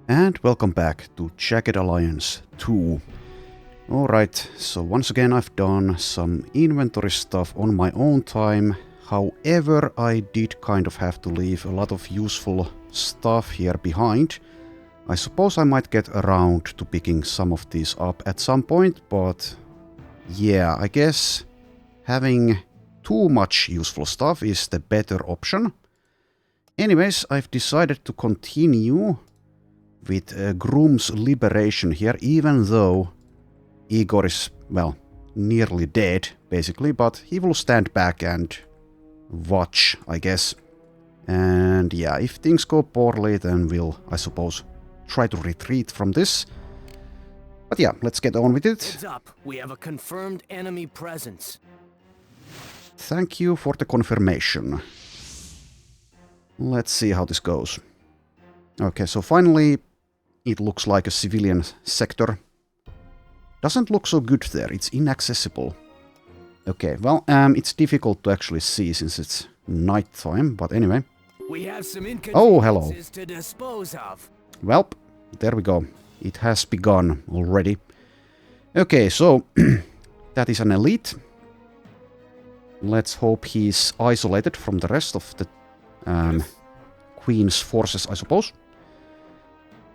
And welcome back to Jagged Alliance 2. Alright, so once again I've done some inventory stuff on my own time. However, I did kind of have to leave a lot of useful stuff here behind. I suppose I might get around to picking some of these up at some point, but yeah, I guess having too much useful stuff is the better option. Anyways, I've decided to continue with Grumm's liberation here, even though Igor is, well, nearly dead, basically, but he will stand back and watch, I guess. And yeah, if things go poorly, then we'll, I suppose, try to retreat from this. But yeah, let's get on with it. Heads up, we have a confirmed enemy presence. Thank you for the confirmation. Let's see how this goes. Okay, so finally it looks like a civilian sector. Doesn't look so good there, it's inaccessible. Okay, well, it's difficult to actually see since it's nighttime, but anyway. We have some Oh, hello. inconveniences to dispose of. Well, there we go. It has begun already. Okay, so that is an elite. Let's hope he's isolated from the rest of the Queen's forces, I suppose.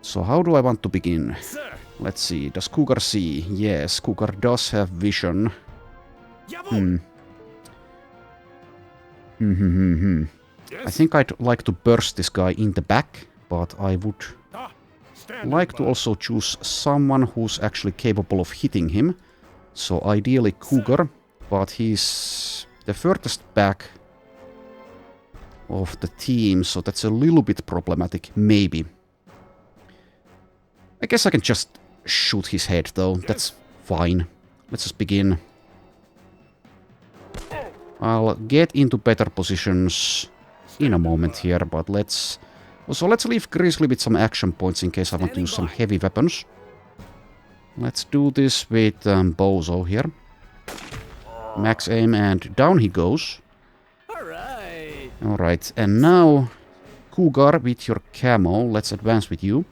So how do I want to begin? Sir. Let's see, does Cougar see? Yes, Cougar does have vision. I think I'd like to burst this guy in the back, but I would like to also choose someone who's actually capable of hitting him. So ideally Cougar, but he's the furthest back of the team, so that's a little bit problematic, maybe. I guess I can just shoot his head, though. That's fine. Let's just begin. I'll get into better positions in a moment here, but let's leave Grizzly with some action points in case I want to use some heavy weapons. Let's do this with Bozo here. Max aim and down he goes. Alright, and now Cougar with your camo. Let's advance with you.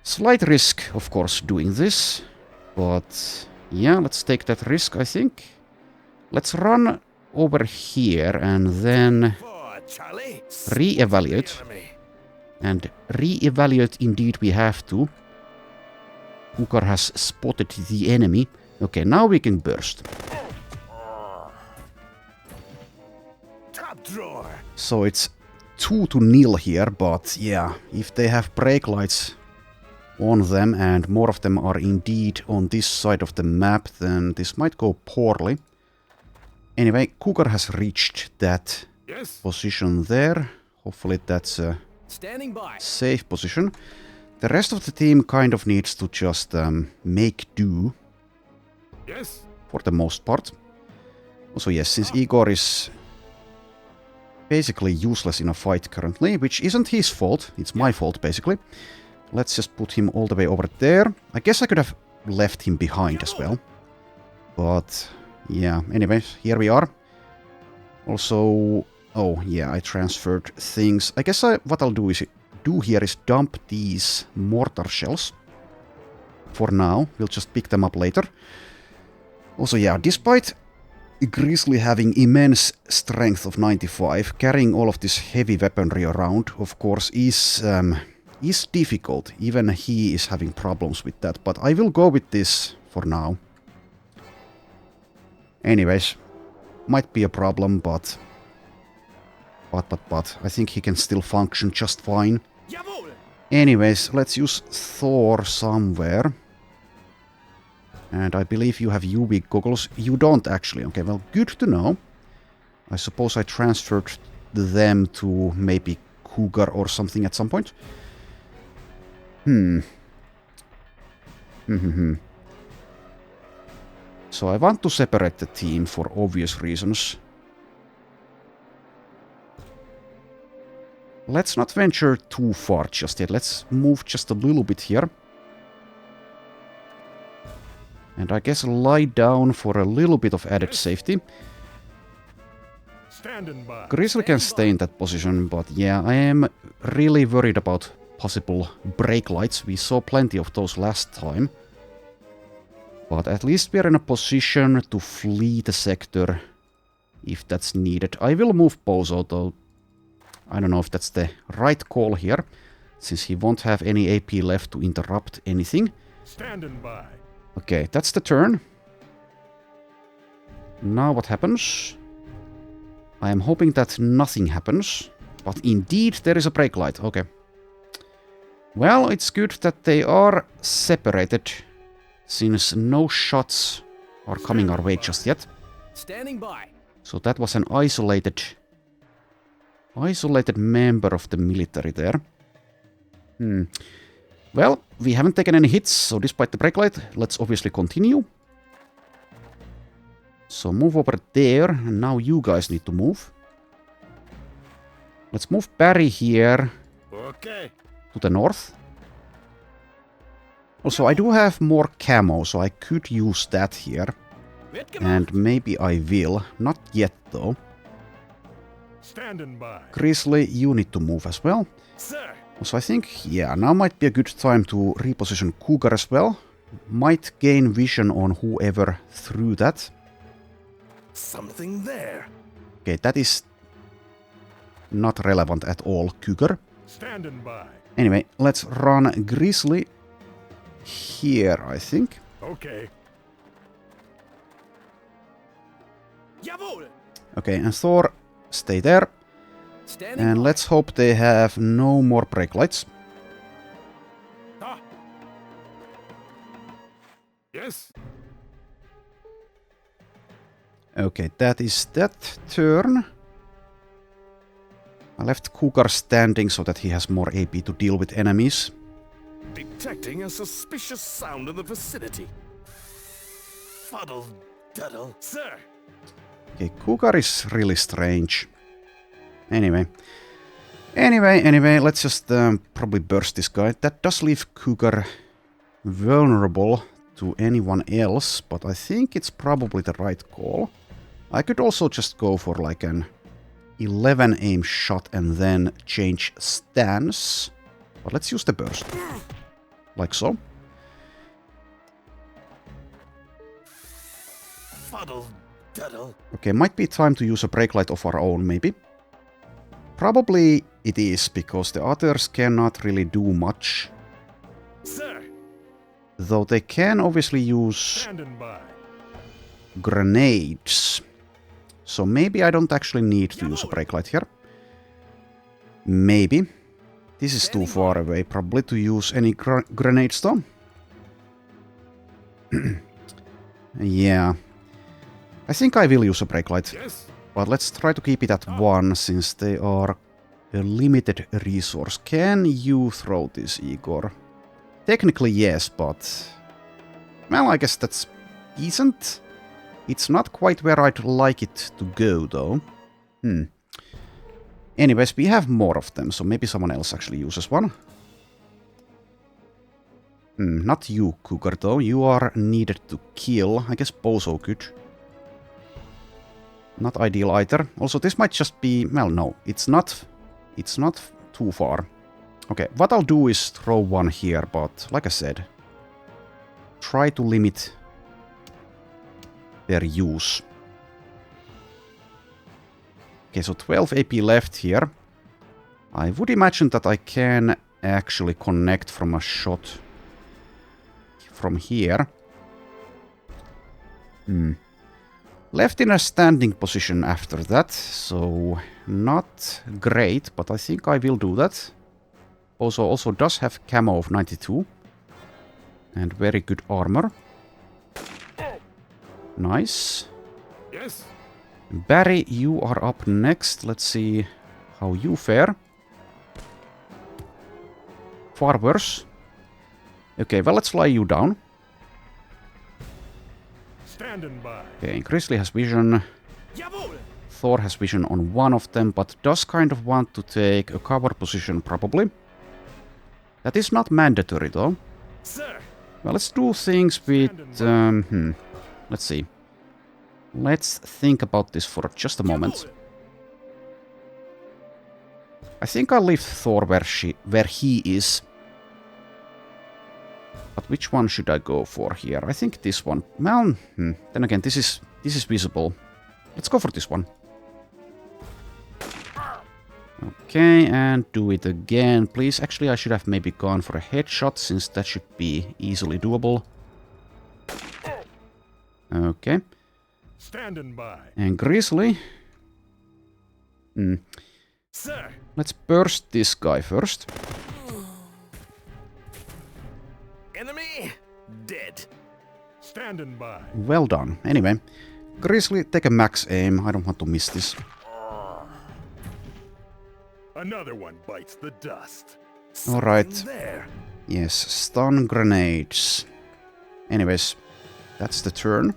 Slight risk, of course, doing this. But yeah, let's take that risk, I think. Let's run over here and then re-evaluate. And re-evaluate indeed we have to. Cougar has spotted the enemy. Okay, now we can burst. Top drawer. So it's 2-0 here, but yeah, if they have brake lights on them and more of them are indeed on this side of the map, then this might go poorly. Anyway, Cougar has reached that position there. Hopefully that's a safe position. The rest of the team kind of needs to just make do. For the most part. Also yes, since Igor is basically useless in a fight currently, which isn't his fault, it's my fault basically. Let's just put him all the way over there. I guess I could have left him behind as well. But yeah, anyways, here we are. Also, oh yeah, I transferred things. I guess what I'll do here is dump these mortar shells. For now, we'll just pick them up later. Also yeah, despite Grizzly having immense strength of 95, carrying all of this heavy weaponry around, of course, is difficult. Even he is having problems with that, but I will go with this for now. Anyways, might be a problem, but I think he can still function just fine. Anyways, let's use Thor somewhere. And I believe you have UV goggles. You don't actually. Okay, well, good to know. I suppose I transferred them to maybe Cougar or something at some point. So I want to separate the team for obvious reasons. Let's not venture too far just yet. Let's move just a little bit here. And I guess lie down for a little bit of added safety. Grizzly can stay in that position, but yeah, I am really worried about possible brake lights. We saw plenty of those last time. But at least we are in a position to flee the sector if that's needed. I will move Bozo, though. I don't know if that's the right call here, since he won't have any AP left to interrupt anything. Standing by. Okay, that's the turn. Now what happens? I am hoping that nothing happens. But indeed, there is a brake light. Okay. Well, it's good that they are separated, since no shots are coming our way just yet. Standing by. So that was an isolated member of the military there. Well, we haven't taken any hits, so despite the brake light, let's obviously continue. So move over there, and now you guys need to move. Let's move Barry here Okay. to the north. Also, I do have more camo, so I could use that here. And maybe I will. Not yet, though. Standing by. Grizzly, you need to move as well. Sir. So I think, yeah, now might be a good time to reposition Cougar as well. Might gain vision on whoever threw that. Something there. Okay, that is not relevant at all, Cougar. Standing by. Anyway, let's run Grizzly here, I think. Okay. Jawohl. Okay, and Thor, stay there. Standing And by. let's hope they have no more brake lights. Ah. Yes. Okay, that is that turn. I left Cougar standing so that he has more AP to deal with enemies. Detecting a suspicious sound in the vicinity. Fuddle duddle. Sir. Okay, Cougar is really strange. Anyway, let's just probably burst this guy. That does leave Cougar vulnerable to anyone else, but I think it's probably the right call. I could also just go for like an 11 aim shot and then change stance. But let's use the burst. Like so. Fuddle duddle. Okay, might be time to use a brake light of our own, maybe. Probably it is, because the others cannot really do much. Sir. Though they can obviously use Standing by. grenades. So maybe I don't actually need to use a brake light here. Maybe. This is too far away, probably, to use any grenades though. Yeah. I think I will use a brake light. Yes. But let's try to keep it at 1, since they are a limited resource. Can you throw this, Igor? Technically yes, but... well, I guess that's decent. It's not quite where I'd like it to go, though. Anyways, we have more of them, so maybe someone else actually uses one. Not you, Cougar, though. You are needed to kill. I guess Bozo could. Not ideal either. Also, this might just be... well, no. It's not too far. Okay, what I'll do is throw one here, but like I said, try to limit their use. Okay, so 12 AP left here. I would imagine that I can actually connect from a shot from here. Left in a standing position after that, so not great, but I think I will do that. Also does have camo of 92. And very good armor. Nice. Yes. Barry, you are up next. Let's see how you fare. Far worse. Okay, well, let's fly you down. Standing by. Okay, Grizzly has vision. Jawohl. Thor has vision on one of them, but does kind of want to take a cover position, probably. That is not mandatory, though. Sir. Well, let's do things with... let's see. Let's think about this for just a moment. I think I'll leave Thor where he is. But which one should I go for here? I think this one. Well, then again, this is visible. Let's go for this one. Okay, and do it again, please. Actually, I should have maybe gone for a headshot, since that should be easily doable. Okay. Standing by. And Grizzly. Sir. Let's burst this guy first. Enemy dead. Standing by. Well done. Anyway, Grizzly, take a max aim. I don't want to miss this. Another one bites the dust. Alright. There. Yes, stun grenades. Anyways, that's the turn.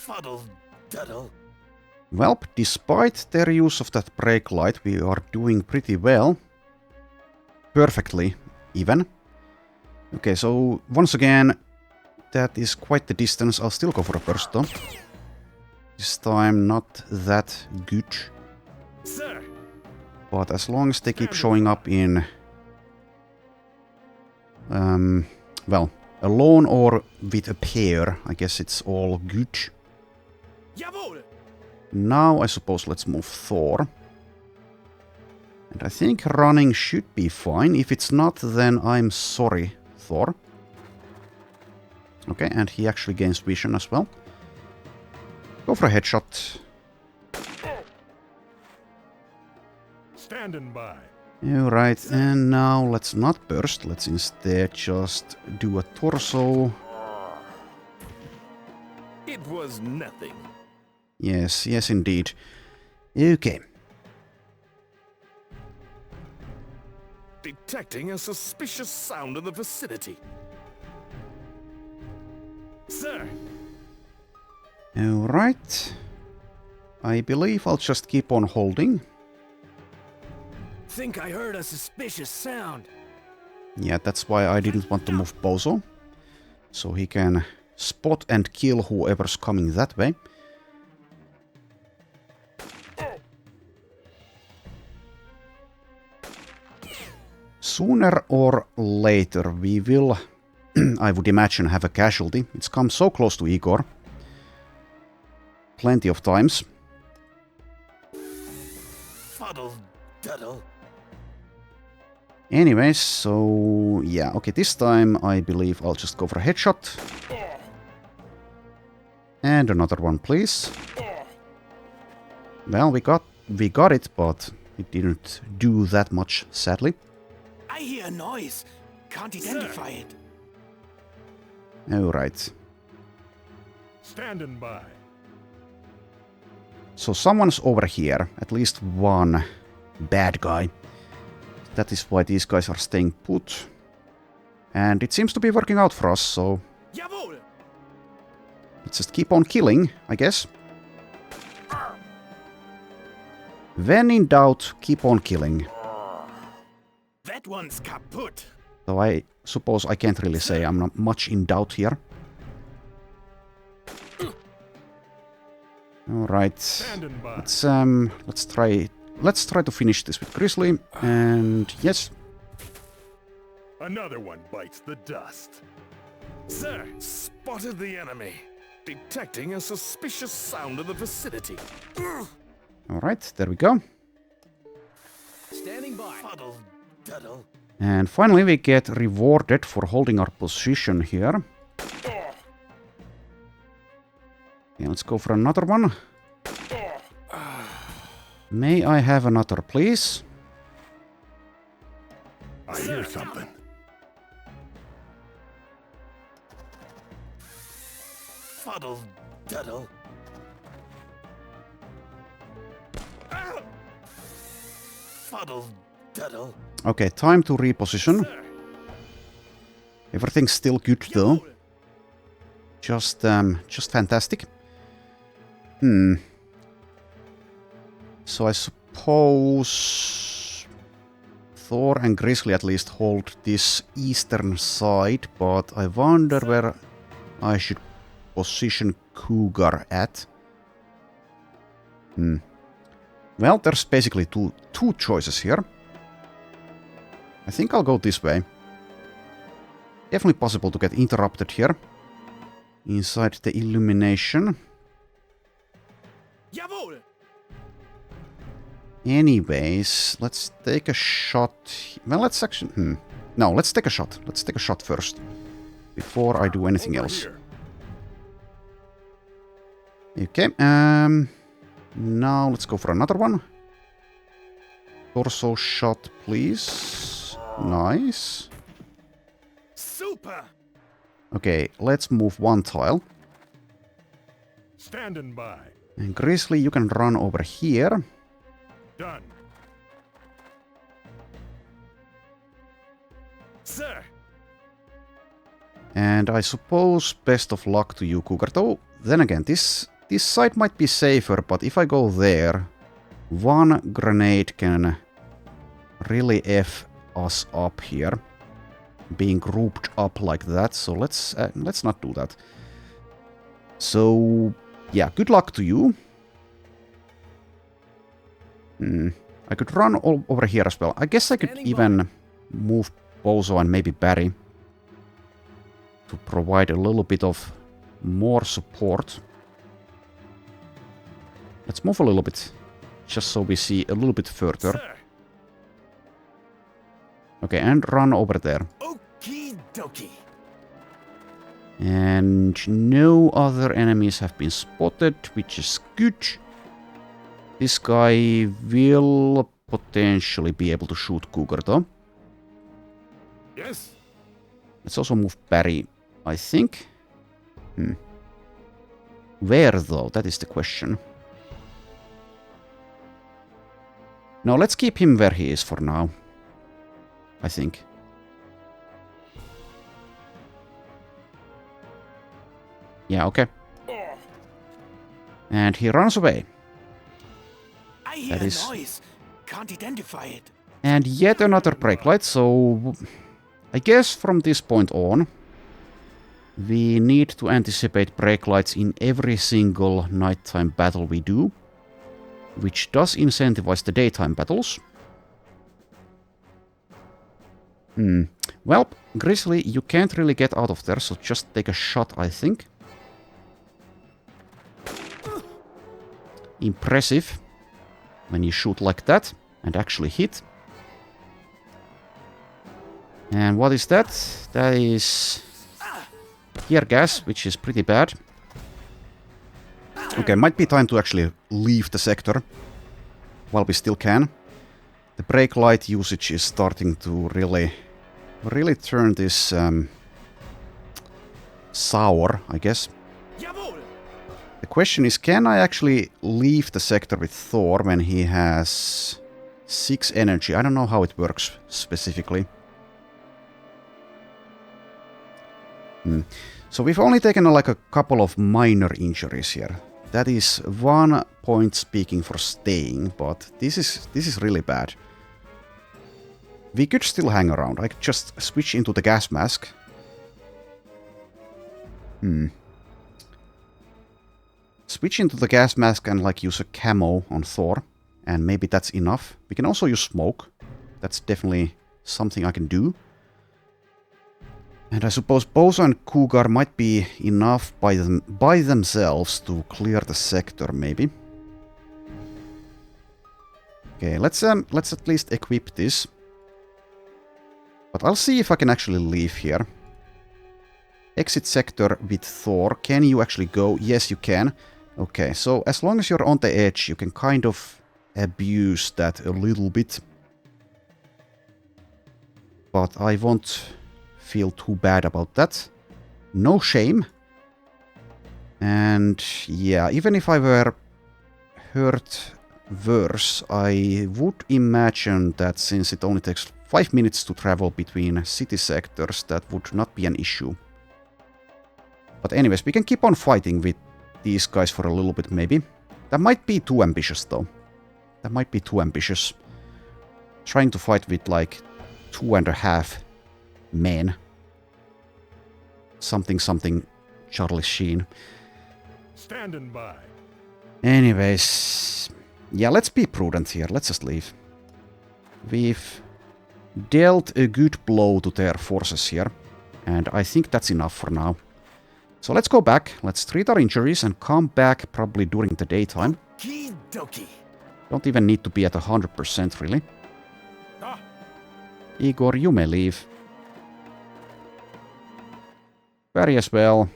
Fuddle duddle. Well, despite their use of that brake light, we are doing pretty well. Perfectly, even. Okay, so once again, that is quite the distance. I'll still go for a burst though. This time not that good. Sir. But as long as they keep showing up in... well, alone or with a pair, I guess it's all good. Jawohl. Now I suppose let's move Thor. And I think running should be fine. If it's not, then I'm sorry, Thor. Okay, and he actually gains vision as well. Go for a headshot. Standing by. Alright, and now let's not burst. Let's instead just do a torso. It was nothing. Yes, yes indeed. Okay. Detecting a suspicious sound in the vicinity. Sir. Alright. I believe I'll just keep on holding. Think I heard a suspicious sound. Yeah, that's why I didn't want to move Bozo. So he can spot and kill whoever's coming that way. Sooner or later we will, I would imagine, have a casualty. It's come so close to Igor. Plenty of times. Fuddle duddle. Anyways, so yeah, okay, this time I believe I'll just go for a headshot. And another one, please. Well, we got it, but it didn't do that much, sadly. I hear a noise. Can't identify it. Alright. Standing by. So someone's over here, at least one bad guy. That is why these guys are staying put. And it seems to be working out for us, so Jawohl. let's just keep on killing, I guess. When in doubt, keep on killing. That one's kaput. So I suppose I can't really say I'm not much in doubt here. Alright. Standing by. Let's try to finish this with Grizzly, and yes. Another one bites the dust. Sir, spotted the enemy. Detecting a suspicious sound in the vicinity. Alright, there we go. Standing by. Fuddle duddle. And finally we get rewarded for holding our position here. Okay, let's go for another one. May I have another, please? I hear something. Fuddle duddle. Fuddle duddle. Okay, time to reposition. Everything's still good though. Just fantastic. So I suppose Thor and Grizzly at least hold this eastern side, but I wonder where I should position Cougar at. Well, there's basically two choices here. I think I'll go this way. Definitely possible to get interrupted here. Inside the illumination. Jawohl! Anyways, let's take a shot. Well, let's actually... No, let's take a shot. Let's take a shot first. Before I do anything else. Okay, now let's go for another one. Torso shot, please. Nice. Super! Okay, let's move one tile. Standing by. And Grizzly, you can run over here. Done. Sir! And I suppose best of luck to you, Cougar. Though, then again, this side might be safer, but if I go there, one grenade can really F us up here. Being grouped up like that, so let's not do that. So, yeah, good luck to you. I could run all over here as well. I guess I could even move Bozo and maybe Barry to provide a little bit of more support. Let's move a little bit, just so we see a little bit further. Sir. Okay, and run over there. Okie dokie. And no other enemies have been spotted, which is good. This guy will potentially be able to shoot Cougar though. Yes. Let's also move Barry, I think. Where though? That is the question. No, let's keep him where he is for now. I think. Yeah, okay. Oh. And he runs away. I hear a noise. Can't identify it. And yet another brake light, so I guess from this point on we need to anticipate brake lights in every single nighttime battle we do, which does incentivize the daytime battles. Well, Grizzly, you can't really get out of there, so just take a shot, I think. Impressive when you shoot like that and actually hit. And what is that? That is tear gas, which is pretty bad. Okay, might be time to actually leave the sector while we still can. The brake light usage is starting to really turn this sour, I guess. Jawohl! The question is, can I actually leave the sector with Thor when he has 6 energy? I don't know how it works specifically. So we've only taken like a couple of minor injuries here. That is 1 point speaking for staying, but this is really bad. We could still hang around. I could just switch into the gas mask. Switch into the gas mask and like use a camo on Thor. And maybe that's enough. We can also use smoke. That's definitely something I can do. And I suppose Bozo and Cougar might be enough by themselves to clear the sector, maybe. Okay, let's at least equip this. But I'll see if I can actually leave here. Exit sector with Thor. Can you actually go? Yes, you can. Okay, so as long as you're on the edge, you can kind of abuse that a little bit. But I won't feel too bad about that. No shame. And yeah, even if I were hurt worse, I would imagine that since it only takes 5 minutes to travel between city sectors, that would not be an issue. But anyways, we can keep on fighting with these guys for a little bit maybe. That might be too ambitious though. That might be too ambitious. trying to fight with like 2.5 men. Something Charlie Sheen. Standing by. Anyways, yeah, let's be prudent here. Let's just leave. We've dealt a good blow to their forces here, and I think that's enough for now. So let's go back, let's treat our injuries and come back probably during the daytime. Okie-dokie. Don't even need to be at 100% really. Ah. Igor, you may leave. Barry as well.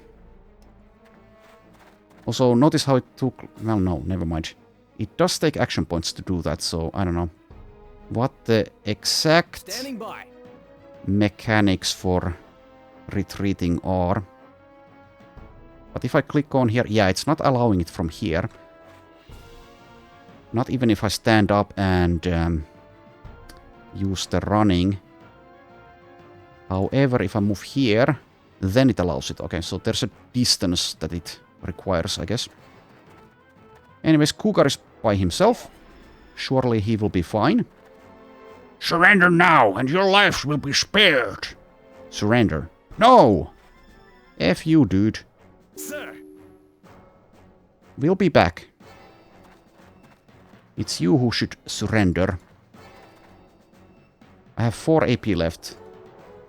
Also, notice how it took... Well, no, never mind. It does take action points to do that, so I don't know what the exact mechanics for retreating are. But if I click on here, yeah, it's not allowing it from here. Not even if I stand up and use the running. However, if I move here, then it allows it. Okay, so there's a distance that it requires, I guess. Anyways, Cougar is by himself. Surely he will be fine. Surrender now, and your lives will be spared. Surrender. No! F you, dude. Sir. We'll be back. It's you who should surrender. I have 4 AP left.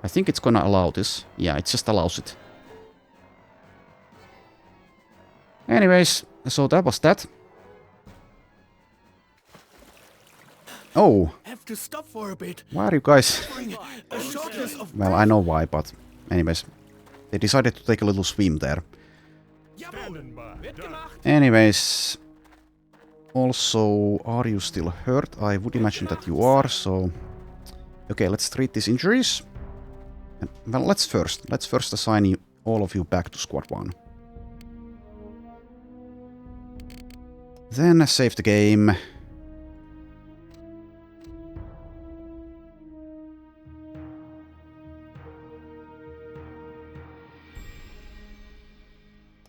I think it's gonna allow this. Yeah, it just allows it. Anyways, so that was that. Oh. Have to stop for a bit. Why are you guys... A shortness of Well, I know why, but... Anyways. They decided to take a little swim there. Standing by. Anyways... Also, are you still hurt? I would imagine that you are, so... Okay, let's treat these injuries. Well, let's first assign you, all of you back to Squad 1. Then save the game.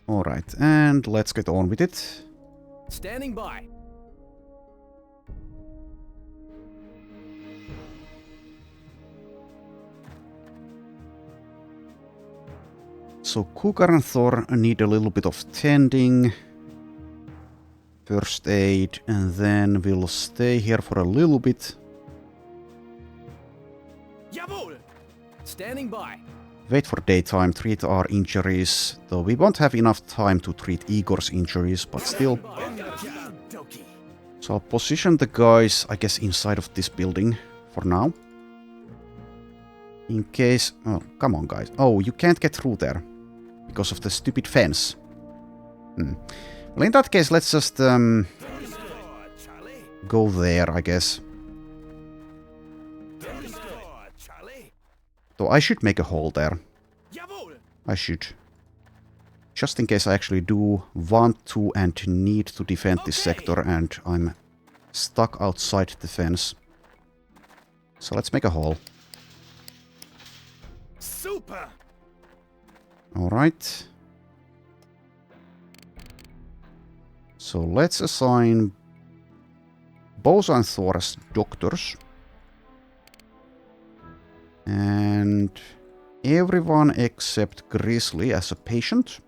Alright, and let's get on with it. Standing by. So Cougar and Thor need a little bit of tending. First aid, and then we'll stay here for a little bit. Jawohl. Standing by. Wait for daytime, treat our injuries. Though we won't have enough time to treat Igor's injuries, but still. Okie-dokie. So I'll position the guys, I guess, inside of this building for now. In case... Oh, come on, guys. Oh, you can't get through there. Because of the stupid fence. Well, in that case, let's just go there, I guess. Though I should make a hole there. I should. Just in case I actually do want to and need to defend this sector and I'm stuck outside the fence. So let's make a hole. Super. Alright. So let's assign Bosa and Thor as doctors. And everyone except Grizzly as a patient.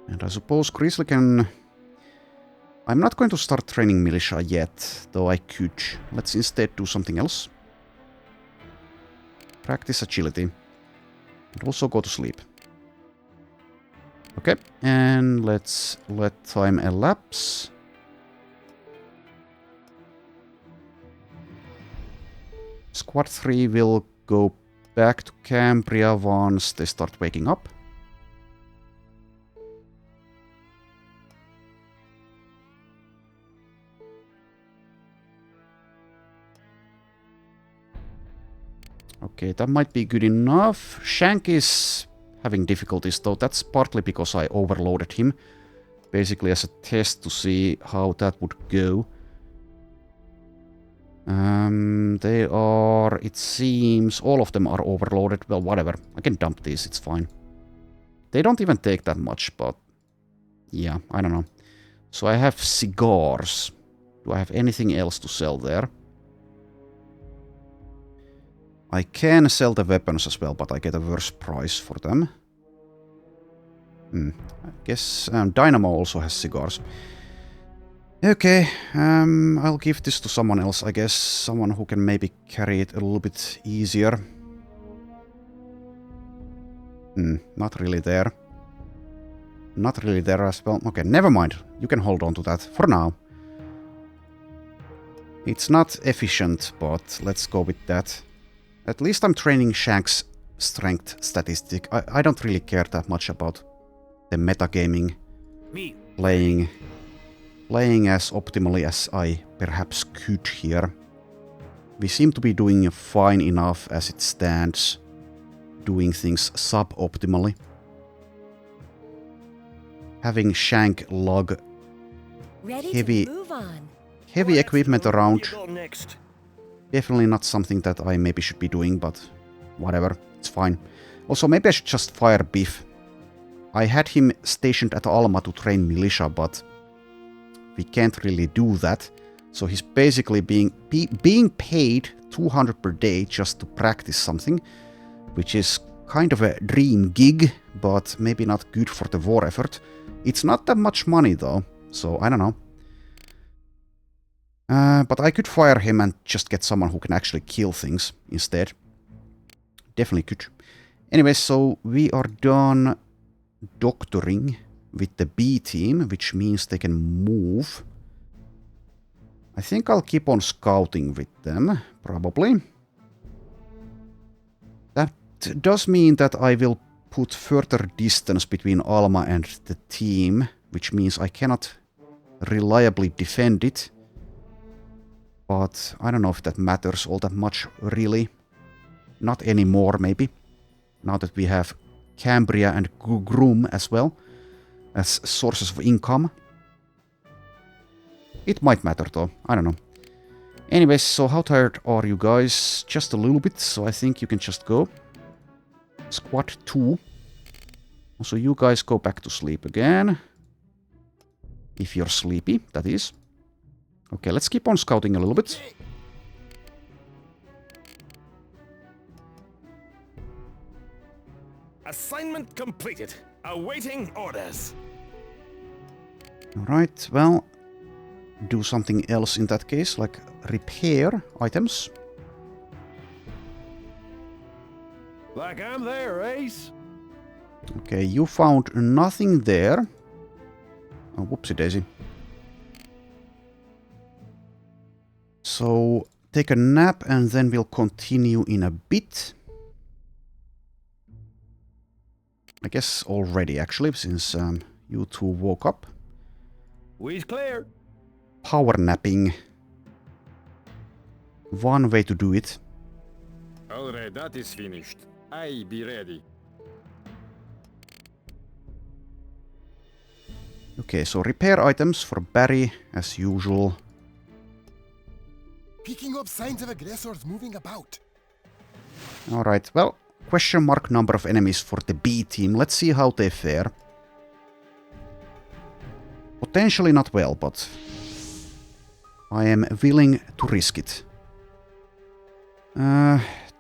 And I suppose Grizzly can... I'm not going to start training militia yet, though I could. Let's instead do something else. Practice agility. And also go to sleep. Okay, and let's let time elapse. Squad 3 will go back to Cambria once they start waking up. Okay, that might be good enough. Shank is having difficulties, though that's partly because I overloaded him. Basically as a test to see how that would go. They are, it seems, all of them are overloaded. Well, whatever. I can dump these, it's fine. They don't even take that much, but... yeah, I don't know. So I have cigars. Do I have anything else to sell there? I can sell the weapons as well, but I get a worse price for them. I guess Dynamo also has cigars. Okay, I'll give this to someone else, I guess. Someone who can maybe carry it a little bit easier. Not really there. Not really there as well. Okay, never mind. You can hold on to that for now. It's not efficient, but let's go with that. At least I'm training Shank's strength statistic. I don't really care that much about the metagaming. Playing as optimally as I perhaps could here. We seem to be doing fine enough as it stands. Doing things suboptimally. Having Shank lug heavy equipment around. Definitely not something that I maybe should be doing, but whatever, it's fine. Also, maybe I should just fire Biff. I had him stationed at Alma to train militia, but we can't really do that. So he's basically being paid 200 per day just to practice something, which is kind of a dream gig, but maybe not good for the war effort. It's not that much money though, so I don't know. But I could fire him and just get someone who can actually kill things instead. Definitely could. Anyway, so we are done doctoring with the B team, which means they can move. I think I'll keep on scouting with them, probably. That does mean that I will put further distance between Alma and the team, which means I cannot reliably defend it. But I don't know if that matters all that much, really. Not anymore, maybe. Now that we have Cambria and Grumm as well as sources of income. It might matter though, I don't know. Anyways, so how tired are you guys? Just a little bit, so I think you can just go. Squad 2. So you guys go back to sleep again. If you're sleepy, that is. Okay, let's keep on scouting a little bit. Assignment completed. Awaiting orders. Alright, well, do something else in that case, like repair items. Like I'm there, Ace. Okay, you found nothing there. Oh, whoopsie daisy. So, take a nap and then we'll continue in a bit. I guess already, actually, since you two woke up. We's clear. Power napping. One way to do it. Alright, that is finished. I be ready. Okay, so repair items for Barry, as usual. Picking up signs of aggressors moving about. Alright, well, question mark number of enemies for the B team. Let's see how they fare. Potentially not well, but I am willing to risk it.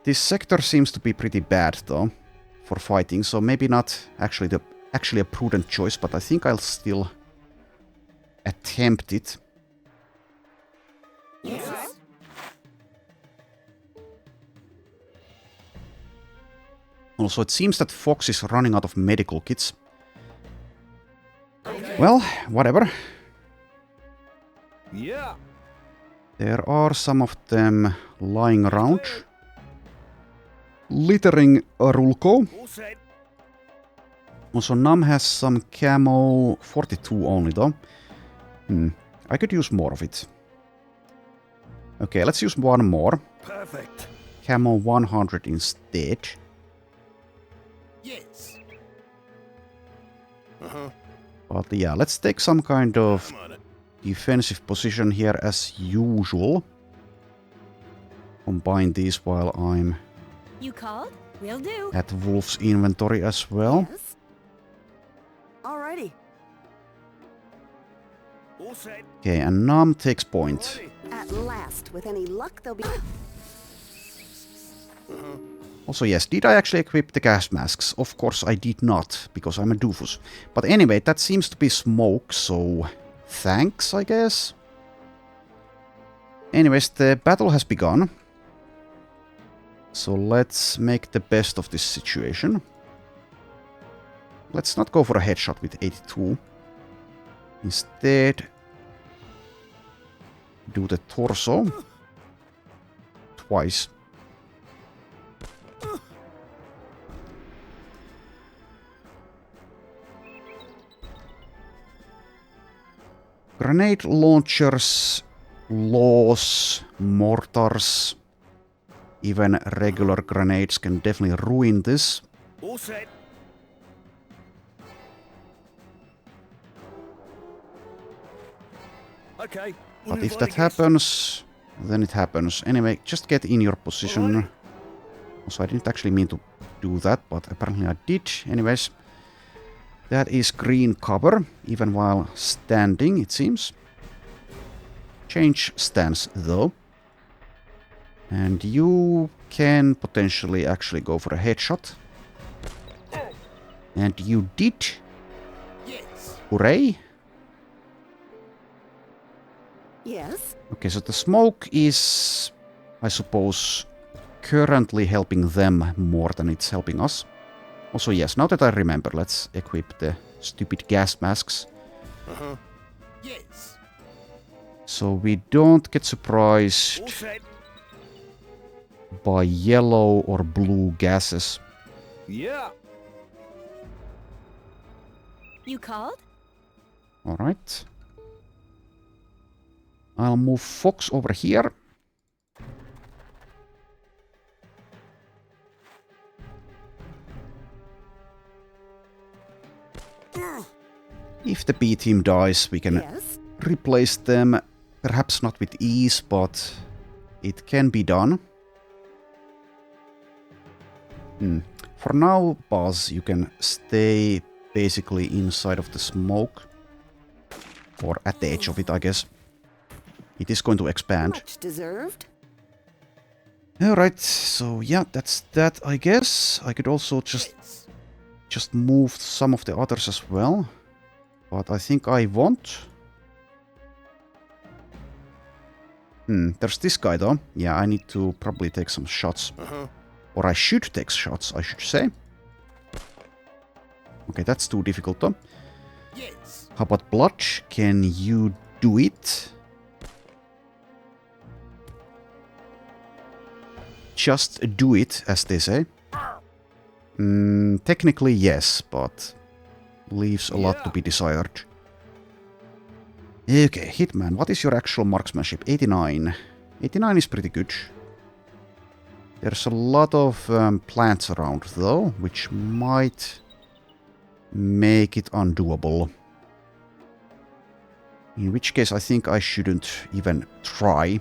This sector seems to be pretty bad, though, for fighting, so maybe not actually a prudent choice, but I think I'll still attempt it. Yes. Also, it seems that Fox is running out of medical kits. Well, whatever. Yeah. There are some of them lying around. Littering Rulko. All set. Also, Nam has some camo 42 only, though. I could use more of it. Okay, let's use one more. Perfect. Camo 100 instead. Yes. But yeah, let's take some kind of defensive position here as usual. Combine these while I'm You called? Will do. at Wolf's inventory as well. Yes. Alrighty. All set. Okay, and Nam takes point. Ready. At last, with any luck, they'll be. Also, yes, did I actually equip the gas masks? Of course I did not, because I'm a doofus. But anyway, that seems to be smoke, so thanks, I guess. Anyways, the battle has begun. So let's make the best of this situation. Let's not go for a headshot with 82. Instead, do the torso twice. Grenade launchers, laws, mortars, even regular grenades can definitely ruin this. All set. Okay. But if that happens, then it happens. Anyway, just get in your position. Also, I didn't actually mean to do that, but apparently I did. Anyways, that is green cover, even while standing, it seems. Change stance, though. And you can potentially actually go for a headshot. And you did. Yes. Hooray. Yes. Okay, so the smoke is, I suppose, currently helping them more than it's helping us. Also, yes, now that I remember, let's equip the stupid gas masks. Yes. So we don't get surprised All set. by yellow or blue gases. Yeah. You called? Alright. I'll move Fox over here. If the B team dies, we can Yes. replace them. Perhaps not with ease, but it can be done. For now, Buzz, you can stay basically inside of the smoke. Or at the edge of it, I guess. It is going to expand. Much deserved. Alright, so yeah, that's that, I guess. I could also just move some of the others as well. But I think I won't. There's this guy though. Yeah, I need to probably take some shots. Or I should take shots, I should say. Okay, that's too difficult though. Yes. How about Blood? Can you do it? Just do it, as they say. Technically, yes, but leaves a lot to be desired. Okay, Hitman, what is your actual marksmanship? 89. 89 is pretty good. There's a lot of plants around, though, which might make it undoable. In which case, I think I shouldn't even try.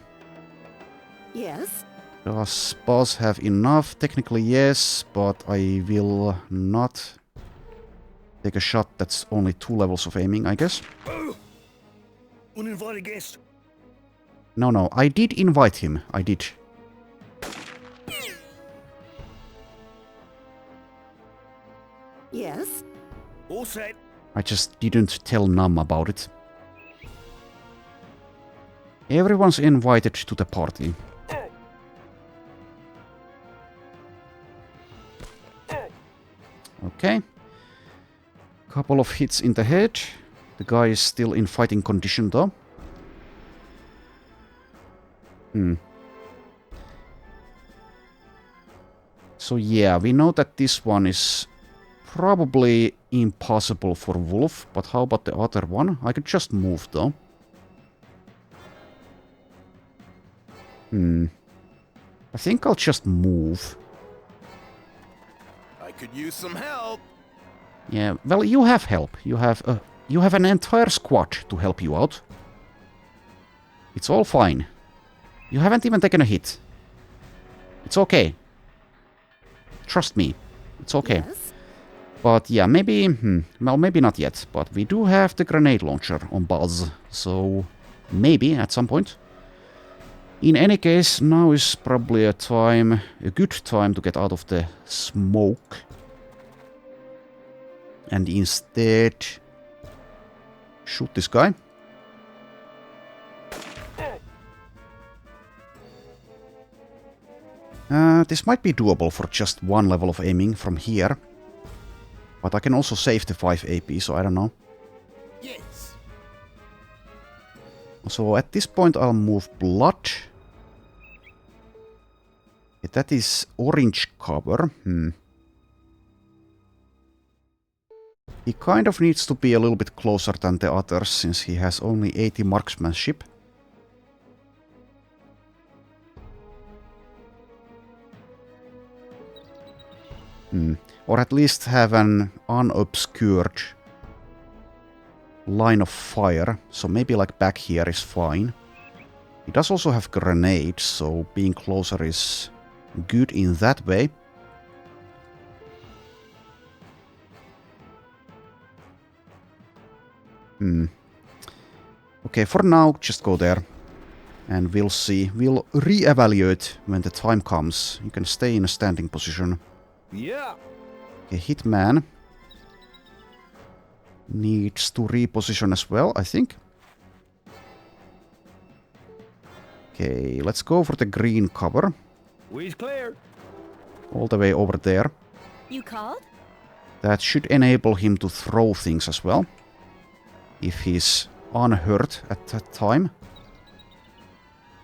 Yes. Does Buzz have enough? Technically, yes, but I will not take a shot that's only 2 levels of aiming, I guess. Uninvited guest. No, I did invite him. I did. Yes. All set. I just didn't tell Num about it. Everyone's invited to the party. Okay. Couple of hits in the head. The guy is still in fighting condition though. So yeah, we know that this one is probably impossible for Wolf, but how about the other one? I could just move though. I think I'll just move. I could use some help. Yeah, well, you have help. You have an entire squad to help you out. It's all fine. You haven't even taken a hit. It's okay. Trust me. It's okay. Yes. But yeah, maybe... well, maybe not yet. But we do have the grenade launcher on Buzz. So maybe at some point. In any case, now is probably a good time to get out of the smoke. And instead shoot this guy. This might be doable for just one level of aiming from here. But I can also save the 5 AP, so I don't know. Yes. So at this point I'll move blood. That is orange cover. He kind of needs to be a little bit closer than the others, since he has only 80 marksmanship. Or at least have an unobscured line of fire, so maybe like back here is fine. He does also have grenades, so being closer is good in that way. Okay, for now, just go there. And we'll see. We'll re-evaluate when the time comes. You can stay in a standing position. Yeah. Okay, Hitman needs to reposition as well, I think. Okay, let's go for the green cover. We's clear. All the way over there. You called? That should enable him to throw things as well. If he's unhurt at that time.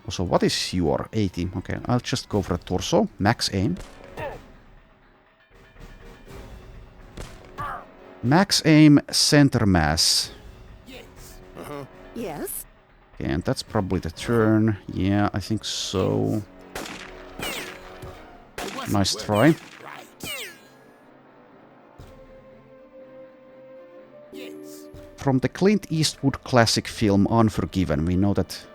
Also, what is your 80? Okay, I'll just go for a torso. Max aim. Max aim, center mass. Yes. Yes. Okay, and that's probably the turn. Yeah, I think so. Nice try. Right. Yes. From the Clint Eastwood classic film Unforgiven, we know that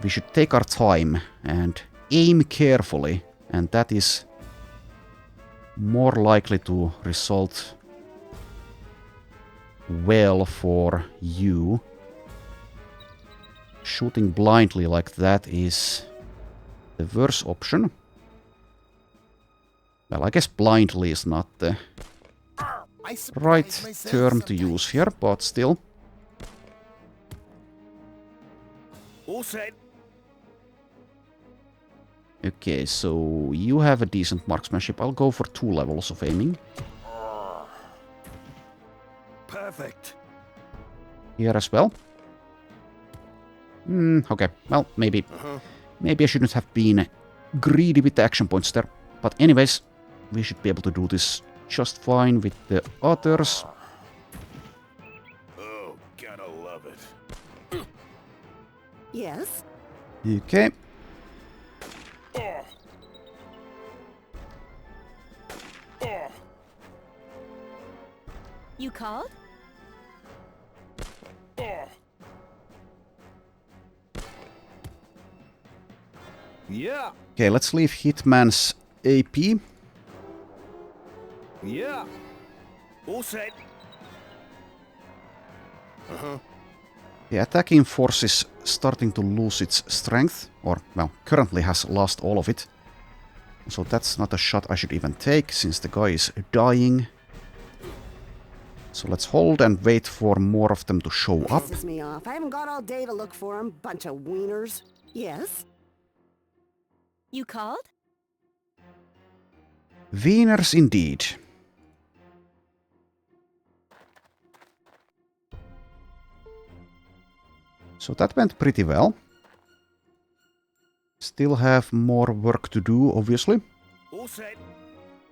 we should take our time and aim carefully, and that is more likely to result well for you. Shooting blindly like that is the worst option. Well, I guess blindly is not the I surprise right myself term to sometimes. use here, but still. All set. Okay, so you have a decent marksmanship. I'll go for 2 levels of aiming. Perfect. Here as well. Okay, well, maybe I shouldn't have been greedy with the action points there. But anyways, we should be able to do this just fine with the others. Oh, gotta love it. Yes. Okay. You called? Yeah. Okay, let's leave Hitman's AP. Yeah. All set. The attacking force is starting to lose its strength, or, well, currently has lost all of it. So that's not a shot I should even take, since the guy is dying. So let's hold and wait for more of them to show up. Pisses me off. I haven't got all day to look for them. Bunch of wieners. Yes. You called? Wieners indeed. So that went pretty well. Still have more work to do, obviously. All set.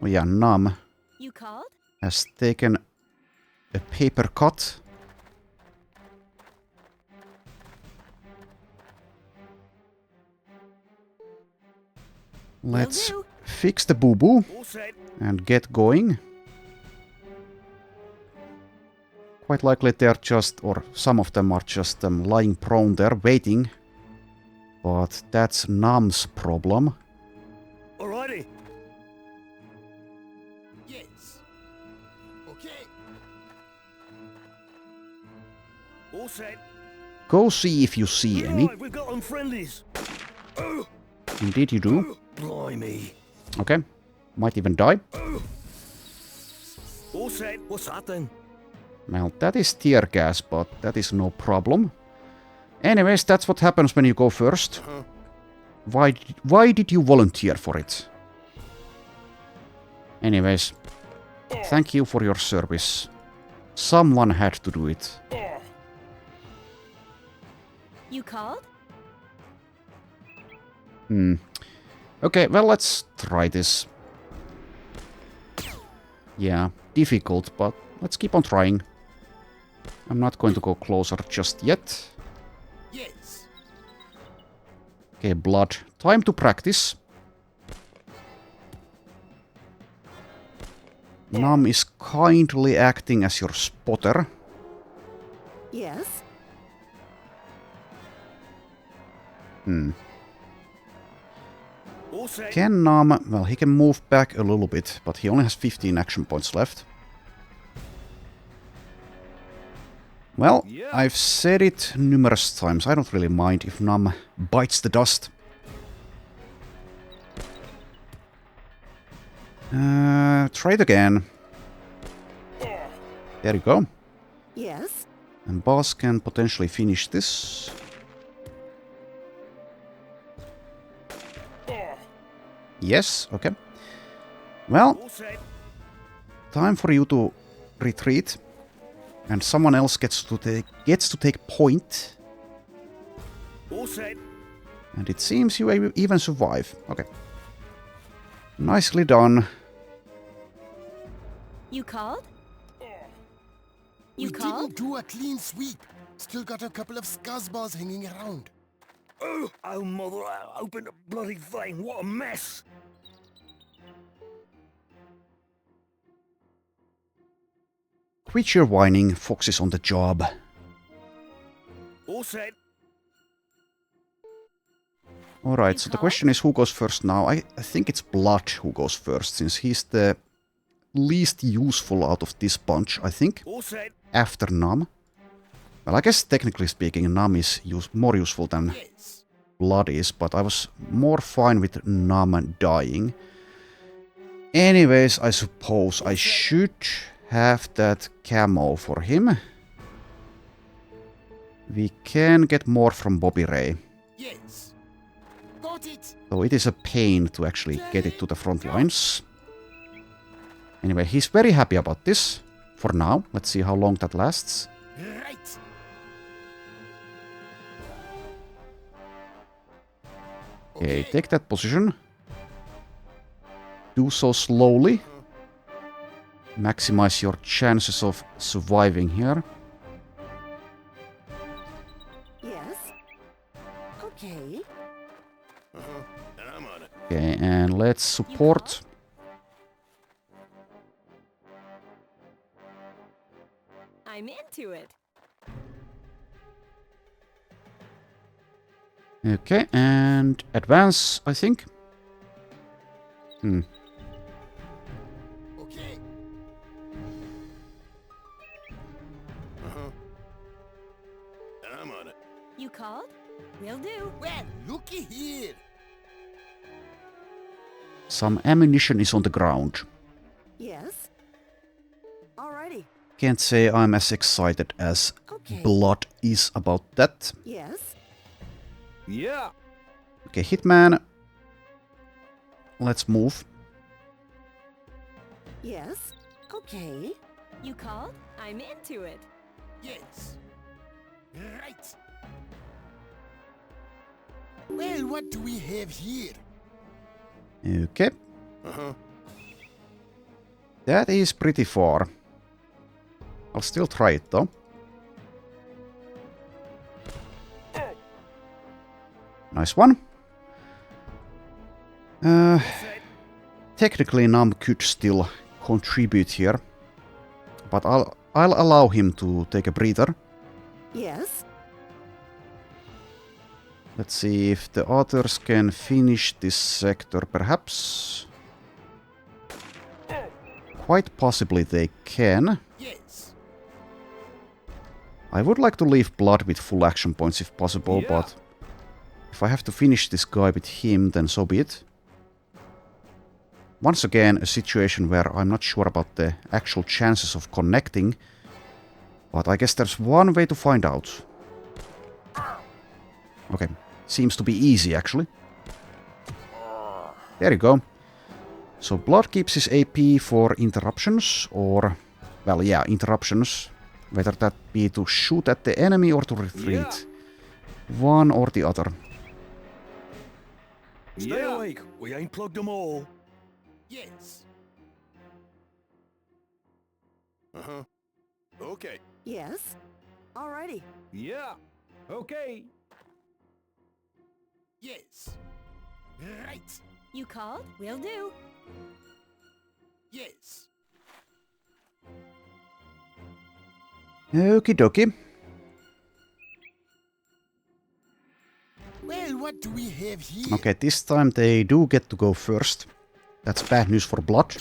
Oh yeah, Nam You called? has taken a paper cut. Let's Will do. fix the boo-boo All set. and get going. Quite likely they're just, or some of them are just lying prone there, waiting. But that's Nam's problem. Alrighty. Yes. Okay. All set. Go see if you see any. Right, we've got them friendlies. Indeed you do. Blimey. Okay. Might even die. All set. What's that then? Well, that is tear gas, but that is no problem. Anyways, that's what happens when you go first. Why did you volunteer for it? Anyways, thank you for your service. Someone had to do it. You called? Okay, well, let's try this. Yeah, difficult, but let's keep on trying. I'm not going to go closer just yet. Yes. Okay, blood. Time to practice. Nam is kindly acting as your spotter. Yes. All set. Can Nam... Well, he can move back a little bit, but he only has 15 action points left. Well, Yeah. I've said it numerous times. I don't really mind if Nam bites the dust. Try it again. There you go. Yes. And boss can potentially finish this. Yes, okay. Well, All set. time for you to retreat. And someone else gets to take point. All set. And it seems you even survive. Okay. Nicely done. You called? We You called? didn't do a clean sweep. Still got a couple of scuzzballs hanging around. Oh, mother, open the bloody thing. What a mess. Quit your whining, Fox is on the job. All set. Alright, so the question is who goes first now? I think it's Blood who goes first, since he's the least useful out of this bunch, I think. All set. After Nam. Well, I guess technically speaking, Nam is more useful than Yes. Blood is, but I was more fine with Nam dying. Anyways, I suppose I should have that camo for him. We can get more from Bobby Ray. Yes. Got it. Though it is a pain to actually get it to the front lines. Anyway, he's very happy about this. For now. Let's see how long that lasts. Right. Okay, take that position. Do so slowly. Maximize your chances of surviving here. Yes. Okay. And I'm on it. Okay, and let's support. I'm into it. Okay, and advance, I think. Okay. And I'm on it. You called? Will do. Well, looky here. Some ammunition is on the ground. Yes. Alrighty. Can't say I'm as excited as Okay. Blood is about that. Yes. Yeah. Okay, Hitman. Let's move. Yes. Okay. You called? I'm into it. Yes. Right. Well, what do we have here? Okay. That is pretty far. I'll still try it though. Nice one. Technically Nam could still contribute here. But I'll allow him to take a breather. Yes. Let's see if the others can finish this sector, perhaps. Quite possibly they can. Yes. I would like to leave Blood with full action points if possible, Yeah. but If I have to finish this guy with him, then so be it. Once again, a situation where I'm not sure about the actual chances of connecting. But I guess there's one way to find out. Okay, seems to be easy actually. There you go. So Blood keeps his AP for interruptions, or... well, yeah, interruptions. Whether that be to shoot at the enemy or to retreat. One or the other. Stay awake. We ain't plugged them all. Yes. Uh-huh. Okay. Yes. Alrighty. Yeah. Okay. Yes. Right. You called? Will do. Yes. Okie dokie. Well, what do we have here? Okay, this time they do get to go first. That's bad news for Blood.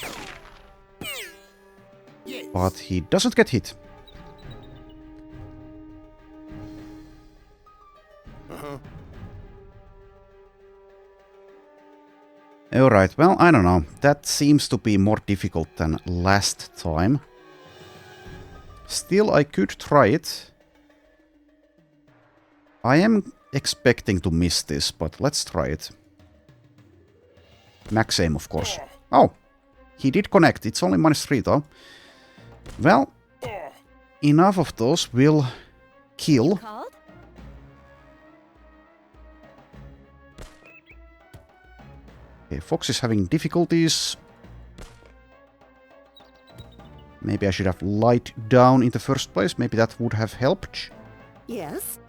Yes. But he doesn't get hit. Uh-huh. Alright, well, I don't know. That seems to be more difficult than last time. Still, I could try it. I am expecting to miss this, but let's try it. Max aim, of course. Oh! He did connect. It's only -3 though. Well, enough of those will kill. Called? Okay, Fox is having difficulties. Maybe I should have light down in the first place. Maybe that would have helped. Yes.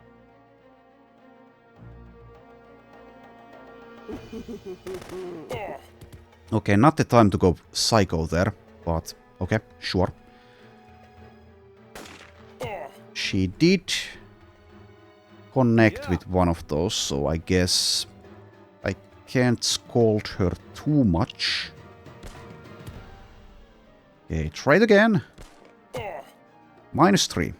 Okay, not the time to go psycho there, but okay, sure. She did connect with one of those, so I guess I can't scold her too much. Okay, try it again. -3.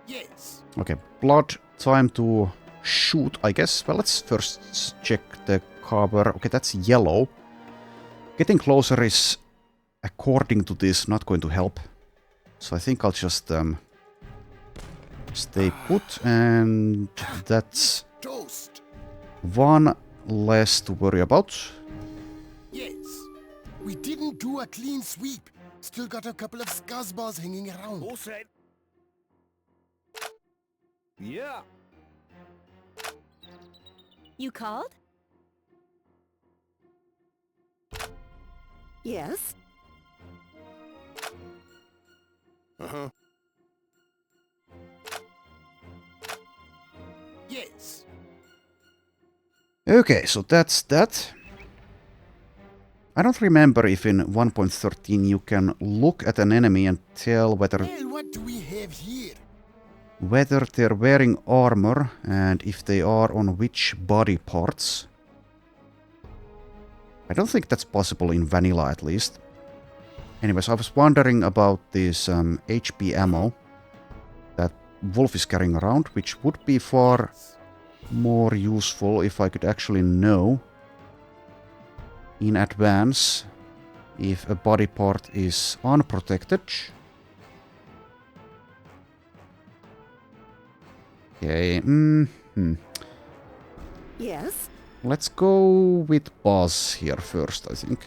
Yes. Okay, Blood, time to shoot, I guess. Well, let's first check the cover. Okay, that's yellow. Getting closer is, according to this, not going to help. So I think I'll just stay put, and that's Toast. one less to worry about. Yes. We didn't do a clean sweep. Still got a couple of scuzzballs hanging around. All set. Yeah. You called? Yes. Uh-huh. Yes. Okay, so that's that. I don't remember if in 1.13 you can look at an enemy and tell whether Well, what do we have here? they're wearing armor and if they are on which body parts. I don't think that's possible in vanilla at least. Anyways, I was wondering about this HP ammo that Wolf is carrying around, which would be far more useful if I could actually know in advance if a body part is unprotected. Okay, Yes. let's go with Buzz here first, I think.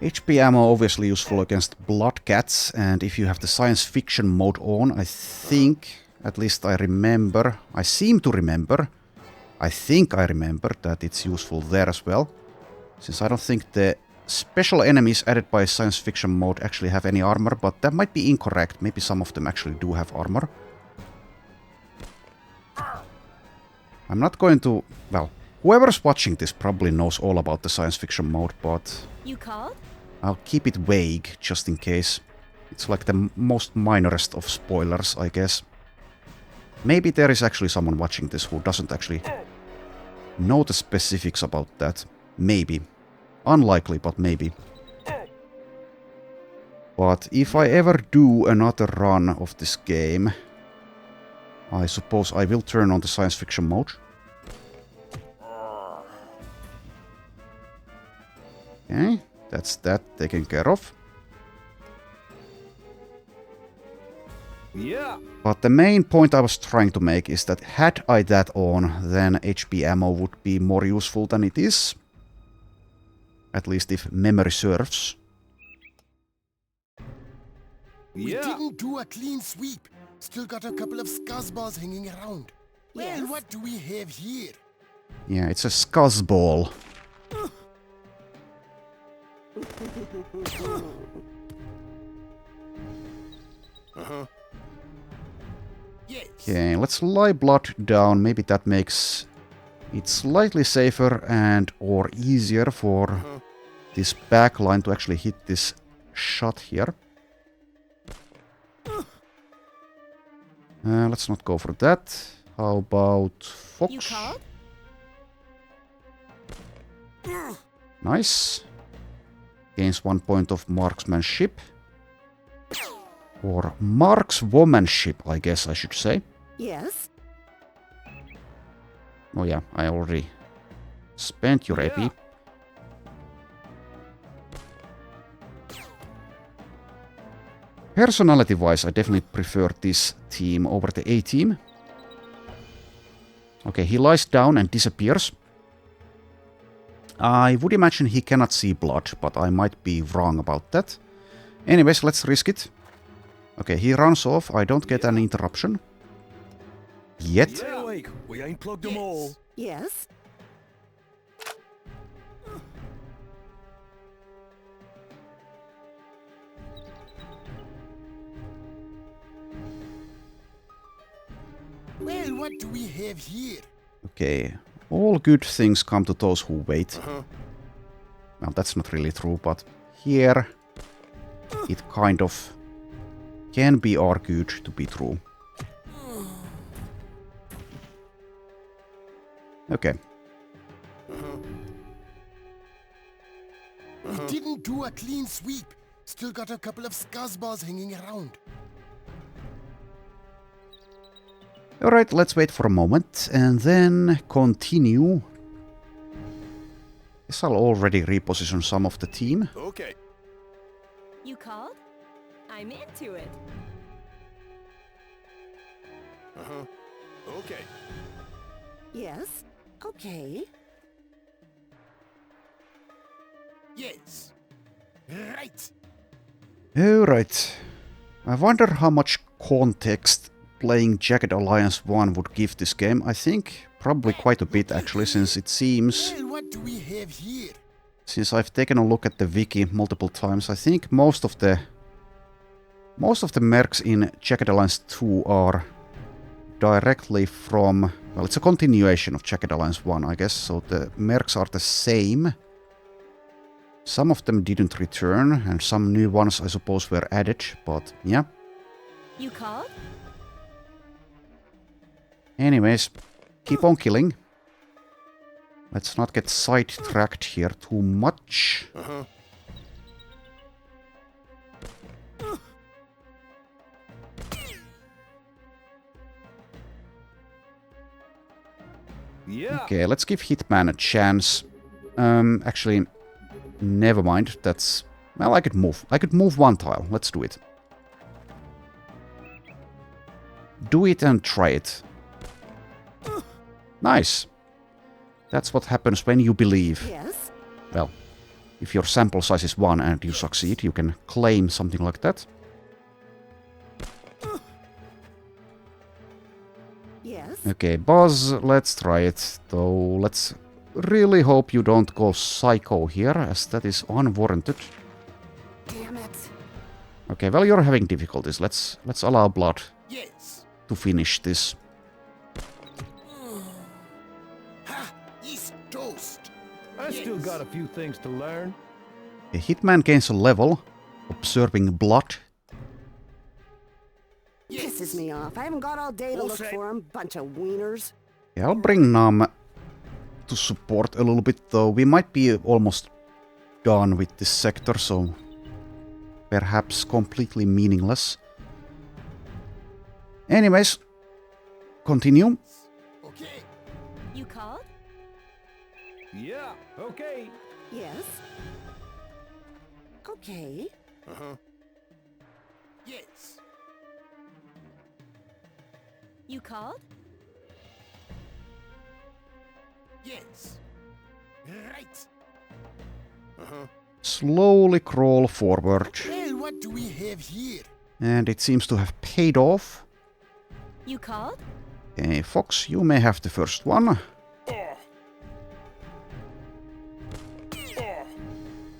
HP ammo obviously useful against blood cats, and if you have the science fiction mode on, I think, at least I remember, I seem to remember, I think I remember that it's useful there as well, since I don't think the special enemies added by science fiction mode actually have any armor, but that might be incorrect. Maybe some of them actually do have armor. I'm not going to... well, whoever's watching this probably knows all about the science fiction mode, but... You called? I'll keep it vague, just in case. It's like the most minorest of spoilers, I guess. Maybe there is actually someone watching this who doesn't actually know the specifics about that. Maybe. Unlikely, but maybe. But if I ever do another run of this game, I suppose I will turn on the science fiction mode. Okay, that's that taken care of. Yeah. But the main point I was trying to make is that had I that on, then HP ammo would be more useful than it is. At least if memory serves. We Yeah. didn't do a clean sweep. Still got a couple of scuzzballs hanging around. Well, Yes. what do we have here? Yeah, it's a scuzzball. Yes. Okay, let's lie blood down. Maybe that makes it slightly safer and or easier for this backline to actually hit this shot here. Let's not go for that. How about You Fox? called? Nice. Gains 1 point of marksmanship. Or markswomanship, I guess I should say. Yes. Oh yeah, I already spent your AP. Personality-wise, I definitely prefer this team over the A team. Okay, he lies down and disappears. I would imagine he cannot see blood, but I might be wrong about that. Anyways, let's risk it. Okay, he runs off. I don't get an interruption. Yet. Stay awake. We ain't plugged them all. Yes. Well, what do we have here? Okay, all good things come to those who wait. Well, that's not really true, but here it kind of can be argued to be true. Okay. We didn't do a clean sweep. Still got a couple of scuzzballs hanging around. Alright, let's wait for a moment and then continue. Guess I'll already reposition some of the team. Okay. You called? I'm into it. Okay. Yes. Okay. Yes. Right. Alright. I wonder how much context playing Jagged Alliance 1 would give this game. I think probably quite a bit actually, since it seems... Well, what do we have here? Since I've taken a look at the wiki multiple times, I think most of the mercs in Jagged Alliance 2 are directly from... Well, it's a continuation of Jagged Alliance 1, I guess, so the mercs are the same. Some of them didn't return, and some new ones, I suppose, were added, but yeah. You called? Anyways, keep on killing. Let's not get sidetracked here too much. Yeah. Okay, let's give Hitman a chance. Actually, never mind. That's... Well, I could move. I could move one tile. Let's do it. Do it and try it. Nice. That's what happens when you believe. Yes. Well, if your sample size is 1 and you succeed, you can claim something like that. Yes. Okay, Buzz, let's try it. Though, let's really hope you don't go psycho here, as that is unwarranted. Damn it. Okay, well, you're having difficulties. Let's allow blood Yes. to finish this. Ha! He's toast. I still got a few things to learn. A Hitman gains a level, observing blood. Pisses me off. I haven't got all day to All look set. for him. Bunch of wieners. Yeah, I'll bring Nam to support a little bit, though. We might be almost done with this sector, so perhaps completely meaningless. Anyways, continue. Okay. You called? Yeah, okay. Yes. Okay. Uh-huh. Yes. You called? Yes. Right. Uh-huh. Slowly crawl forward. Well, what do we have here? And it seems to have paid off. You called? Okay, Fox, you may have the first one.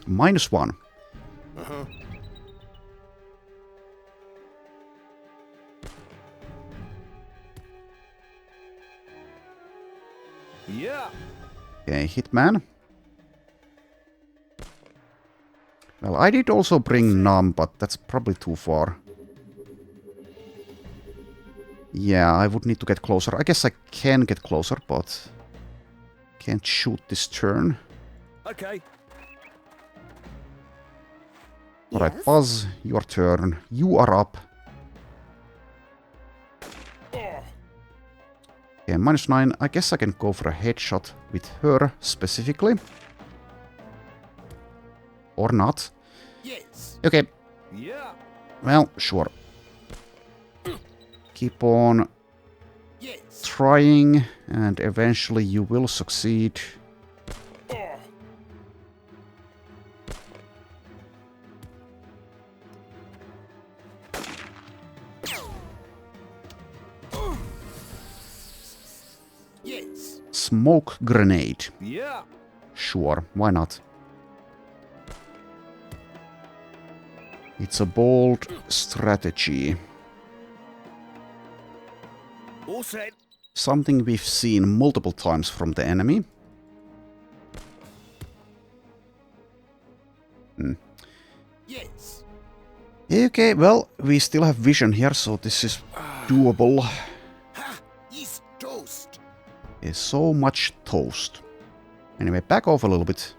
-1. Uh-huh. Yeah. Okay, Hitman. Well, I did also bring Numb, but that's probably too far. Yeah, I would need to get closer. I guess I can get closer, but can't shoot this turn. Okay. Alright, Yes. Buzz, your turn. You are up. Okay, -9. I guess I can go for a headshot with her specifically. Or not. Yes. Okay, Yeah. well, sure. Keep on Yes. trying, and eventually you will succeed. Yes. Smoke grenade. Yeah. Sure, why not? It's a bold strategy. All set. Something we've seen multiple times from the enemy. Yes. Okay, well, we still have vision here, so this is doable. Ha! He's toast. There's so much toast. Anyway, back off a little bit.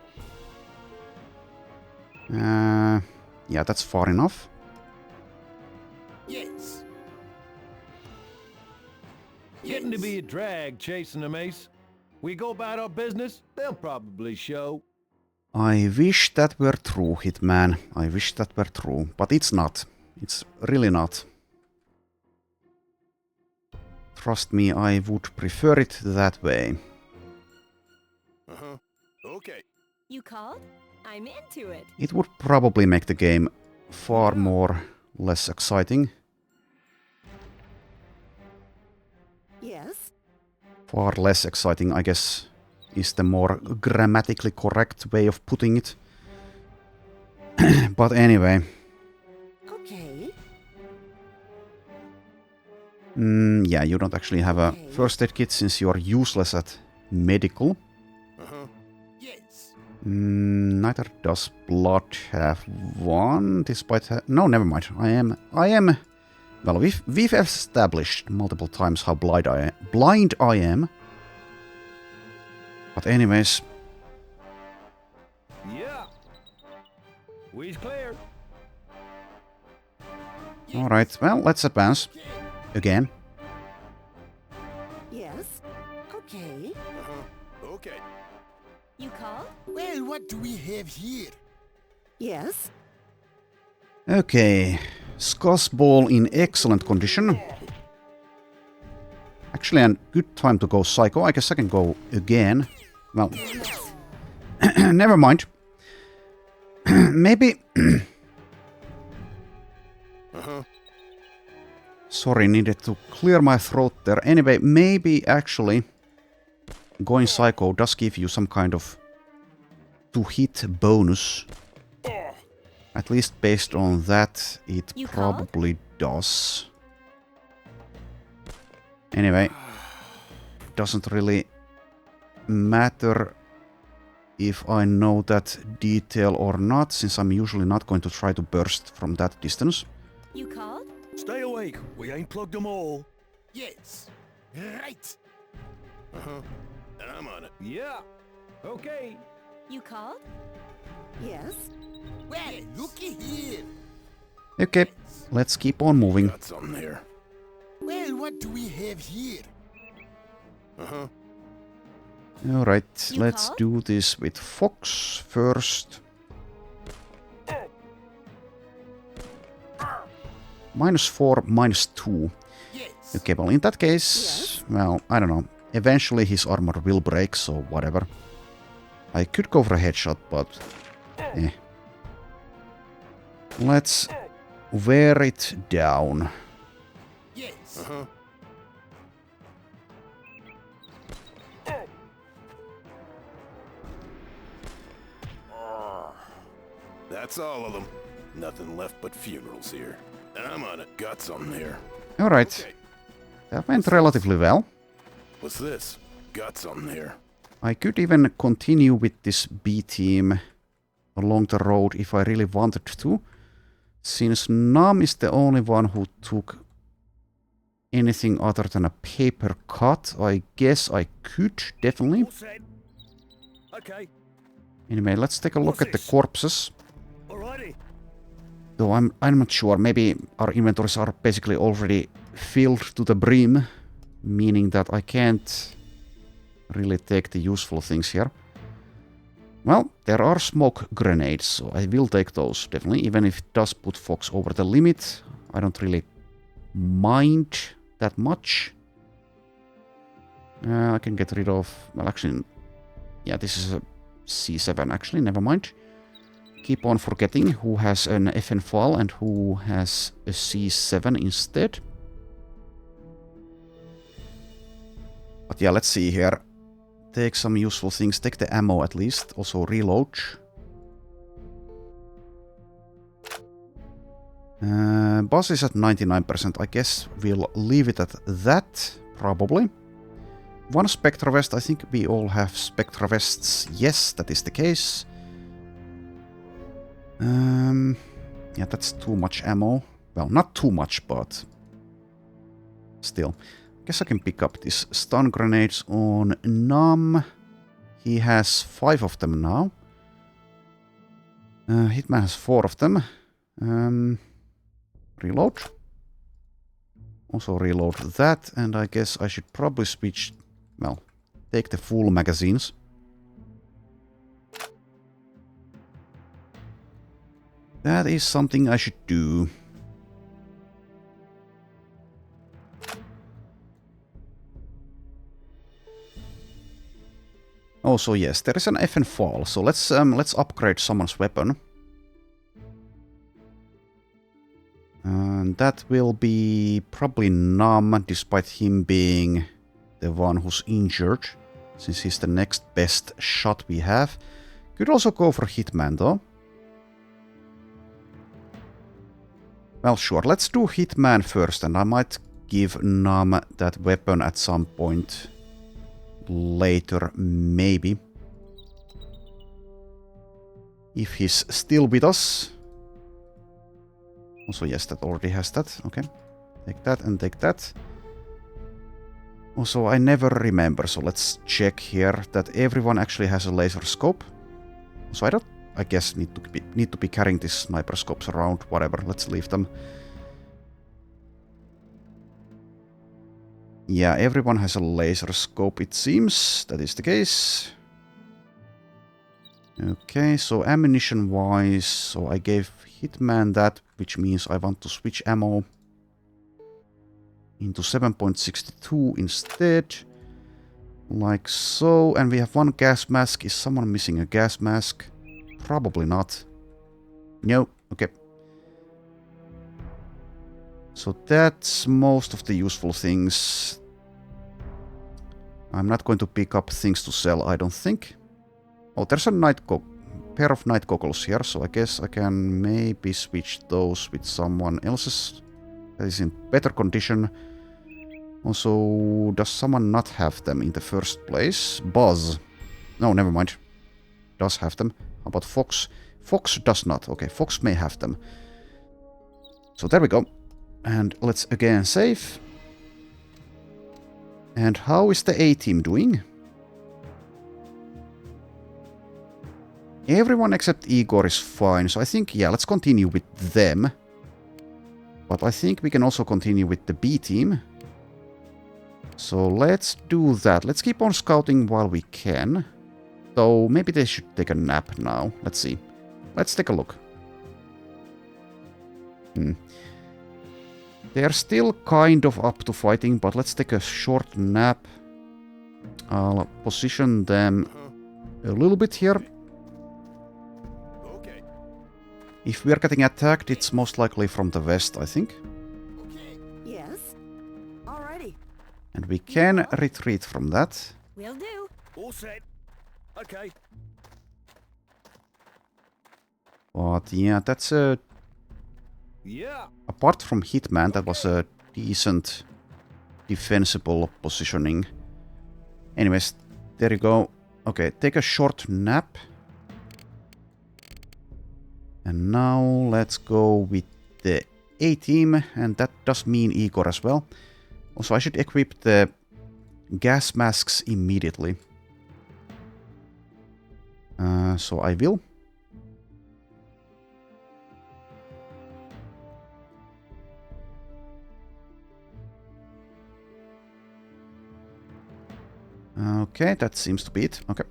Yeah, that's far enough. Yes. Getting to be a drag chasing them, Ace. We go about our business, they'll probably show. I wish that were true, Hitman. I wish that were true. But it's not. It's really not. Trust me, I would prefer it that way. Uh-huh. Okay. You called? I'm into it. It would probably make the game far more less exciting. Yes. Far less exciting, I guess, is the more grammatically correct way of putting it. But anyway. Okay. Yeah, you don't actually have a first aid kit since you're useless at medical. Uh-huh. Yes. Neither does Blood have one, despite... no, never mind. I am... Well, we've established multiple times how blind I am. But anyways... Yeah. We's clear. Alright, well, let's advance. Again. Yes. Okay. Uh-huh. Okay. You called? Well, what do we have here? Yes. Okay. Scuzz ball in excellent condition. Actually, a good time to go psycho. I guess I can go again. Well, never mind. Maybe... Uh-huh. Sorry, needed to clear my throat there. Anyway, maybe actually going psycho does give you some kind of to-hit bonus. At least based on that, it You probably does. Anyway, doesn't really matter if I know that detail or not, since I'm usually not going to try to burst from that distance. You called? Stay awake. We ain't plugged them all. Yes. Right. Uh-huh. I'm on it. Yeah. Okay. You called? Yes. Well, looky here. Okay, let's keep on moving. Got something there. Well, what do we have here? Uh-huh. Alright, You let's called? do this with Fox first. -4, -2. Yes. Okay, well in that case, Yes. well, I don't know. Eventually his armor will break, so whatever. I could go for a headshot, but... eh. Let's wear it down. Yes. Uh-huh. That's all of them. Nothing left but funerals here. I'm on it. Got something here. Alright, Okay. that went relatively well. What's this? Got something here. I could even continue with this B team along the road if I really wanted to. Since Nam is the only one who took anything other than a paper cut, I guess I could, definitely. All set. Okay, Anyway, let's take a look at the Moses. corpses. alrighty. Though I'm not sure, maybe our inventories are basically already filled to the brim, meaning that I can't really take the useful things here. Well, there are smoke grenades, so I will take those, definitely, even if it does put Fox over the limit. I don't really mind that much. I can get rid of... well, actually... yeah, this is a C7, actually, never mind. Keep on forgetting who has an FN file and who has a C7 instead. But yeah, let's see here. Take some useful things. Take the ammo at least. Also reload. Boss is at 99%. I guess we'll leave it at that, probably. One Spectra Vest. I think we all have Spectra Vests. Yes, that is the case. Yeah, that's too much ammo. Well, not too much, but still. Guess I can pick up these stun grenades on Nam. He has 5 of them now. Hitman has 4 of them. Reload. Also reload that, and I guess I should probably switch... well, take the full magazines. That is something I should do. Also, yes, there is an FN fall, so let's upgrade someone's weapon. And that will be probably Nam, despite him being the one who's injured, since he's the next best shot we have. Could also go for Hitman, though. Well, sure, let's do Hitman first, and I might give Nam that weapon at some point later, maybe. If he's still with us. Also, yes, that already has that. Okay. Take that and take that. Also, I never remember, so let's check here that everyone actually has a laser scope. So I guess need to be carrying these sniper scopes around. Whatever, let's leave them. Yeah, everyone has a laser scope, it seems. That is the case. Okay, so ammunition-wise, so I gave Hitman that, which means I want to switch ammo into 7.62 instead. Like so, and we have one gas mask. Is someone missing a gas mask? Probably not. No, okay. So that's most of the useful things. I'm not going to pick up things to sell, I don't think. Oh, there's a pair of night goggles here, so I guess I can maybe switch those with someone else's that is in better condition. Also, does someone not have them in the first place? Buzz. No, never mind. Does have them. How about Fox? Fox does not. Okay, Fox may have them. So there we go. And let's again save. And how is the A-team doing? Everyone except Igor is fine, so I think, yeah, let's continue with them. But I think we can also continue with the B-team. So let's do that. Let's keep on scouting while we can. Though maybe they should take a nap now. Let's see. Let's take a look. They're still kind of up to fighting, but let's take a short nap. I'll position them a little bit here. Okay. If we're getting attacked, it's most likely from the west, I think. Yes. Alrighty. And we can retreat from that. Will do. All set. Okay. But yeah, that's a... Yeah. Apart from Hitman, that was a decent defensible positioning. Anyways, there you go. Okay, take a short nap. And now let's go with the A-team, and that does mean Igor as well. Also, I should equip the gas masks immediately. So I will. Okay, that seems to be it. Okay.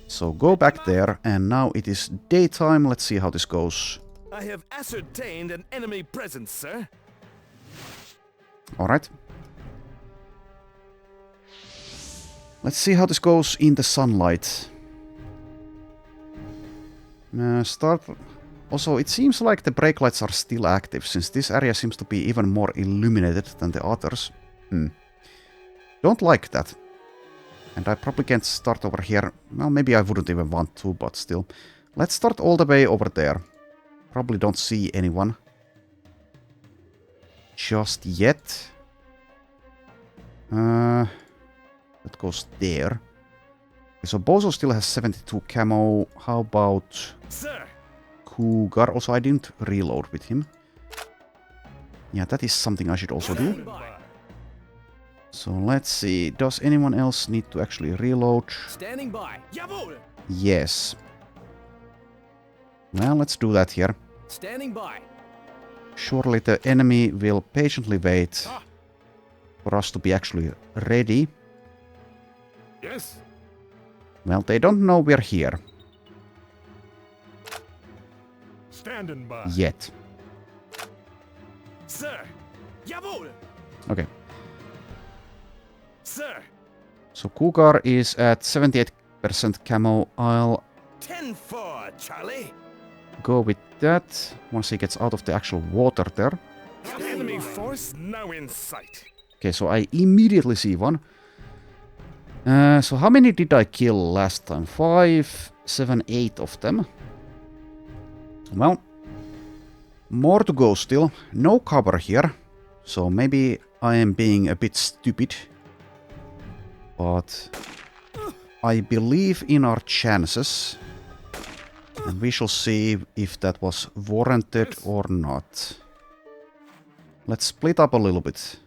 So go back there, and now it is daytime. Let's see how this goes. I have ascertained an enemy presence, sir. Alright. Let's see how this goes in the sunlight. Start... Also, it seems like the brake lights are still active, since this area seems to be even more illuminated than the others. Don't like that. And I probably can't start over here. Well, maybe I wouldn't even want to, but still. Let's start all the way over there. Probably don't see anyone just yet. That goes there. Okay, so Bozo still has 72 camo. How about Sir. Cougar? Also, I didn't reload with him. Yeah, that is something I should also do. So let's see. Does anyone else need to actually reload? Standing by. Jawohl. Yes. Well, let's do that here. Standing by. Surely the enemy will patiently wait for us to be actually ready. Yes. Well, they don't know we're here. Standing by. Yet. Sir. Jawohl. Okay. Sir. So Cougar is at 78% camo. I'll 10-4, Charlie. go with that once he gets out of the actual water there. Enemy force now in sight. Okay, so I immediately see one. So how many did I kill last time? 5, 7, 8 of them. Well, more to go still. No cover here. So maybe I am being a bit stupid. But I believe in our chances. And we shall see if that was warranted or not. Let's split up a little bit.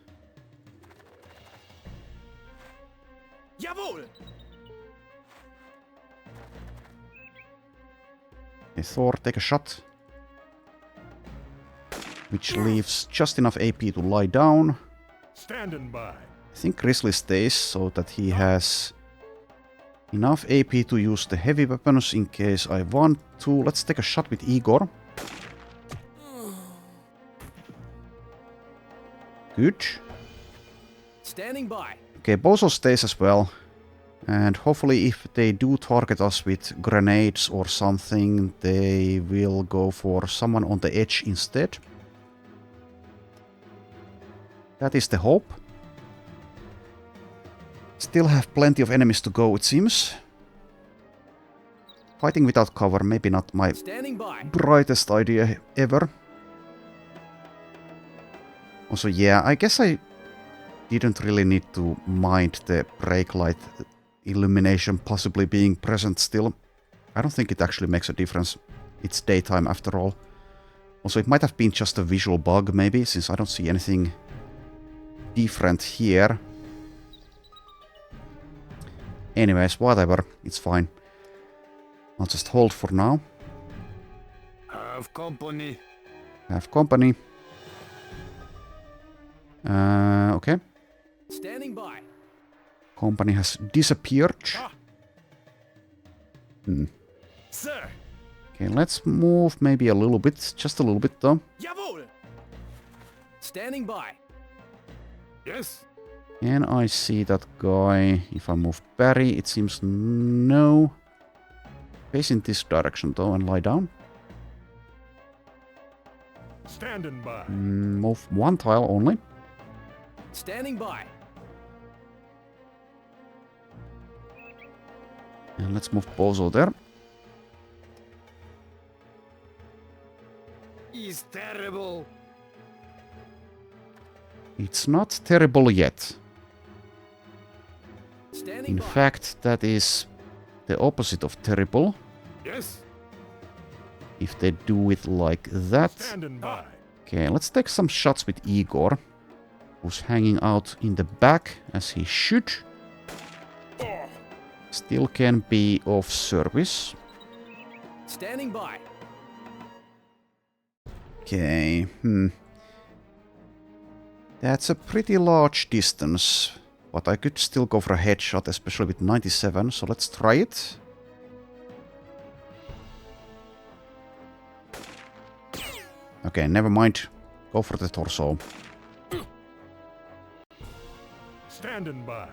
Jawohl. Okay, Thor, take a shot. Which leaves just enough AP to lie down. Standing by. I think Grizzly stays so that he has enough AP to use the heavy weapons in case I want to. Let's take a shot with Igor. Good. Standing by. Okay, Bozo stays as well. And hopefully if they do target us with grenades or something, they will go for someone on the edge instead. That is the hope. Still have plenty of enemies to go, it seems. Fighting without cover, maybe not my brightest idea ever. Also, yeah, I guess I didn't really need to mind the brake light illumination possibly being present still. I don't think it actually makes a difference. It's daytime after all. Also, it might have been just a visual bug maybe, since I don't see anything different here. Anyways, whatever, it's fine. I'll just hold for now. Have company. Have company. Okay. Standing by. Company has disappeared. Sir! Okay, let's move maybe a little bit. Just a little bit though. Jawohl! Standing by. Yes? Can I see that guy? If I move Barry, it seems no. Face in this direction though and lie down. Standing by. Move one tile only. Standing by. And let's move Bozo there. He's terrible. It's not terrible yet. Standing In by. fact, that is the opposite of terrible. Yes? If they do it like that. Standing by. Okay, let's take some shots with Igor, who's hanging out in the back as he should. Still can be of service. Standing by. Okay, That's a pretty large distance, but I could still go for a headshot, especially with 97, so let's try it. Okay, never mind. Go for the torso. Standing by.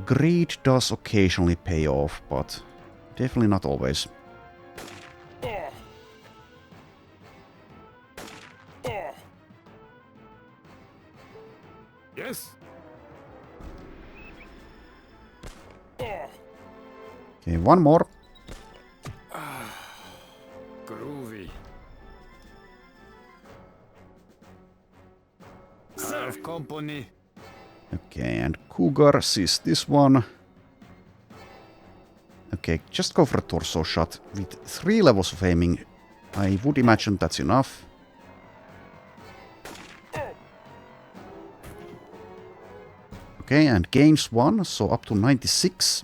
Greed does occasionally pay off, but definitely not always. Yes? Okay, one more. Groovy. Sir! Of company. Okay, and Cougar sees this one. Okay, just go for a torso shot. With 3 levels of aiming, I would imagine that's enough. Okay, and gains 1, so up to 96.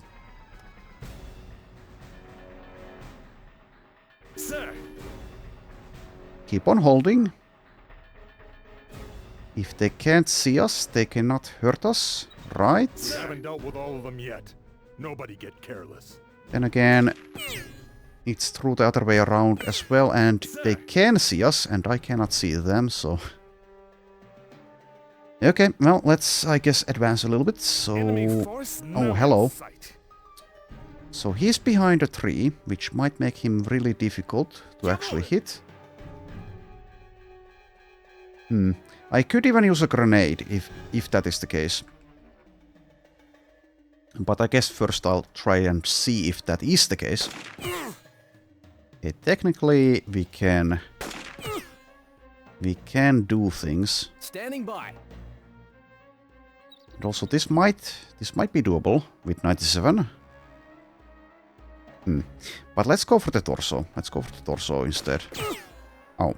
Sir! Keep on holding. If they can't see us, they cannot hurt us, right? We haven't dealt with all of them yet. Nobody get careless. Then again, it's through the other way around as well, and they can see us, and I cannot see them, so... Okay, well, let's, I guess, advance a little bit, so... Enemy force now Oh, hello. in sight. So he's behind a tree, which might make him really difficult to actually hit. I could even use a grenade, if that is the case. But I guess first I'll try and see if that is the case. Okay, technically we can do things. Standing by. And also this might be doable with 97. But let's go for the torso. Let's go for the torso instead. Oh.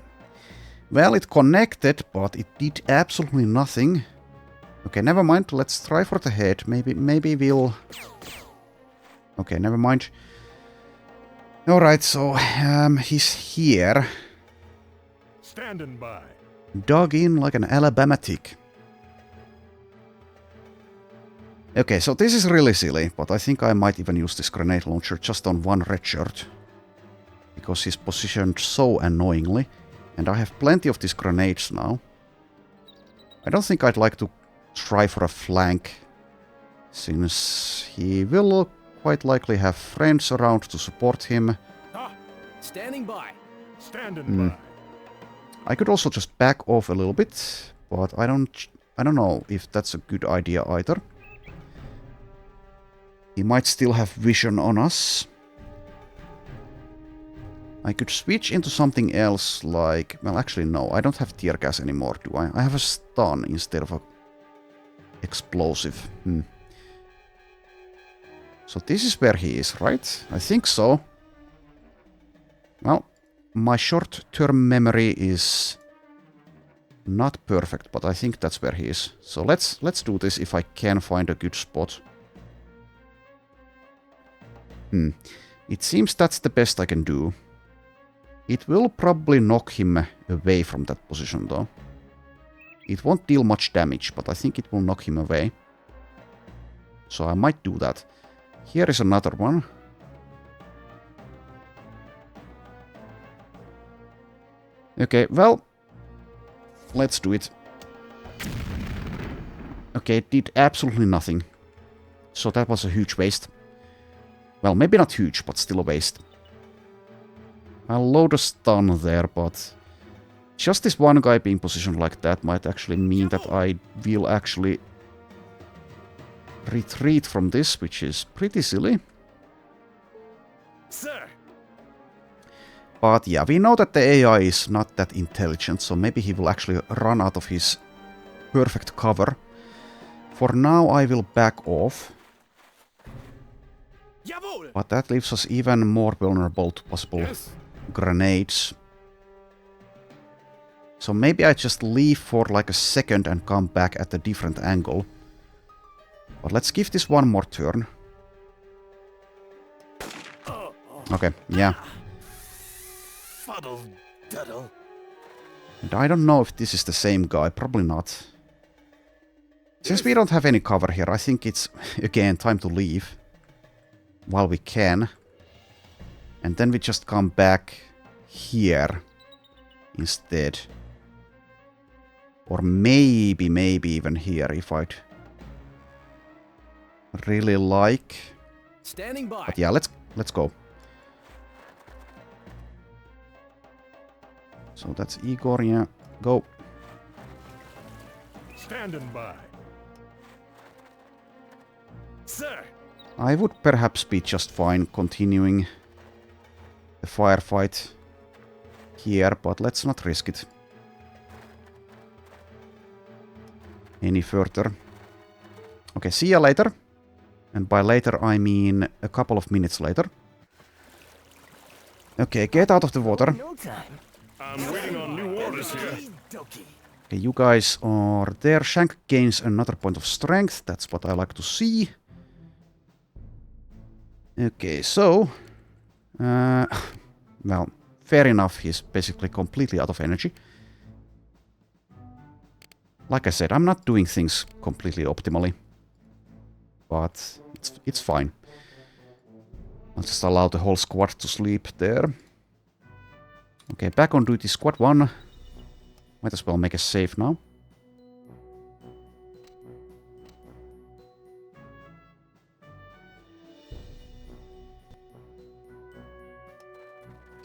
Well, it connected, but it did absolutely nothing. Okay, never mind. Let's try for the head. Maybe we'll... Okay, never mind. Alright, so he's here. Standing by. Dug in like an Alabama tick. Okay, so this is really silly, but I think I might even use this grenade launcher just on one red shirt. Because he's positioned so annoyingly. And I have plenty of these grenades now. I don't think I'd like to try for a flank, since he will quite likely have friends around to support him. Standing by. Standing by. I could also just back off a little bit, but I don't know if that's a good idea either. He might still have vision on us. I could switch into something else like... Well, actually no, I don't have tear gas anymore, do I? I have a stun instead of a explosive. So this is where he is, right? I think so. Well, my short-term memory is not perfect, but I think that's where he is. So let's do this if I can find a good spot. It seems that's the best I can do. It will probably knock him away from that position, though. It won't deal much damage, but I think it will knock him away. So I might do that. Here is another one. Okay, well, let's do it. Okay, it did absolutely nothing. So that was a huge waste. Well, maybe not huge, but still a waste. I'll load a stun there, but just this one guy being positioned like that might actually mean that I will actually retreat from this, which is pretty silly. Sir! But yeah, we know that the AI is not that intelligent, so maybe he will actually run out of his perfect cover. For now, I will back off. Jawohl! But that leaves us even more vulnerable to possible grenades. So maybe I just leave for like a second and come back at a different angle. But let's give this one more turn. Okay, yeah. Fuddle duddle. And I don't know if this is the same guy. Probably not. Since we don't have any cover here, I think it's, again, time to leave. While we can. And then we just come back here instead. Or maybe even here if I'd really like. Standing by. But yeah, let's go. So that's Igor, yeah. Go. Standing by. Sir! I would perhaps be just fine continuing the firefight here, but let's not risk it any further. Okay, see ya later. And by later I mean a couple of minutes later. Okay, get out of the water. No time. I'm waiting on new orders here. Okay, you guys are there. Shank gains another point of strength. That's what I like to see. Okay, so... well, fair enough. He's basically completely out of energy. Like I said, I'm not doing things completely optimally. But it's fine. I'll just allow the whole squad to sleep there. Okay, back on duty, squad 1. Might as well make a save now.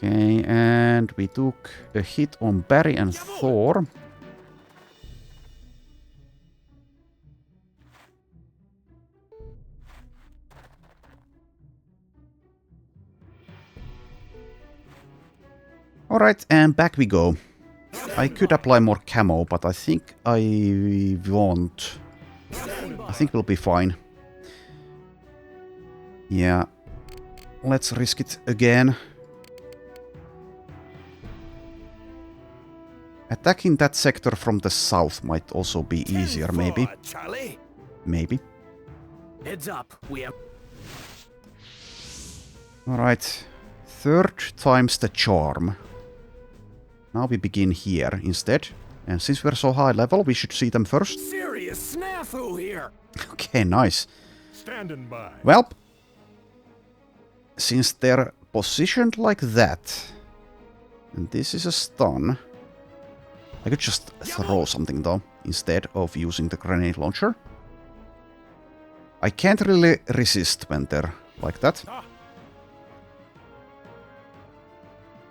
Okay, and we took a hit on Barry and Thor. Alright, and back we go. I could apply more camo, but I think I won't. I think we'll be fine. Yeah. Let's risk it again. Attacking that sector from the south might also be easier, maybe. Charlie. Maybe. Heads up. We have... Alright. Third time's the charm. Now we begin here instead. And since we're so high level, we should see them first. Serious snafu here. Okay, nice. Standing by. Well, since they're positioned like that, and this is a stun, I could just throw something though, instead of using the grenade launcher. I can't really resist when they're like that.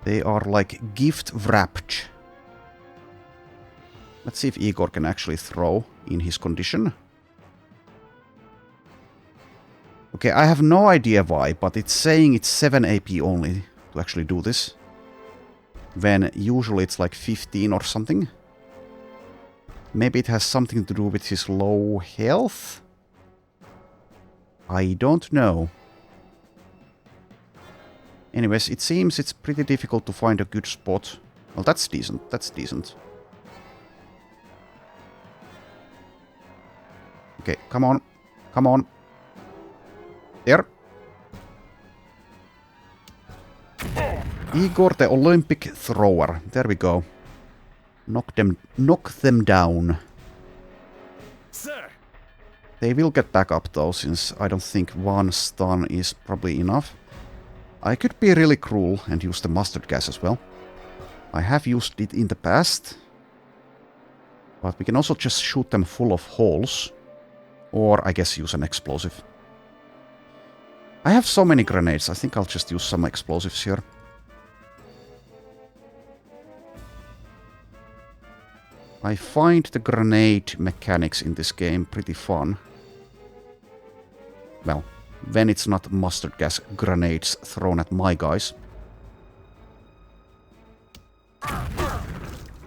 They are like gift wrapped. Let's see if Igor can actually throw in his condition. Okay, I have no idea why, but it's saying it's 7 AP only to actually do this. When usually it's like 15 or something. Maybe it has something to do with his low health? I don't know. Anyways, it seems it's pretty difficult to find a good spot. Well, that's decent. That's decent. Okay, come on. Come on. There. Igor the Olympic thrower. There we go. Knock them down. Sir! They will get back up though, since I don't think one stun is probably enough. I could be really cruel and use the mustard gas as well. I have used it in the past. But we can also just shoot them full of holes. Or I guess use an explosive. I have so many grenades, I think I'll just use some explosives here. I find the grenade mechanics in this game pretty fun. Well, when it's not mustard gas grenades thrown at my guys.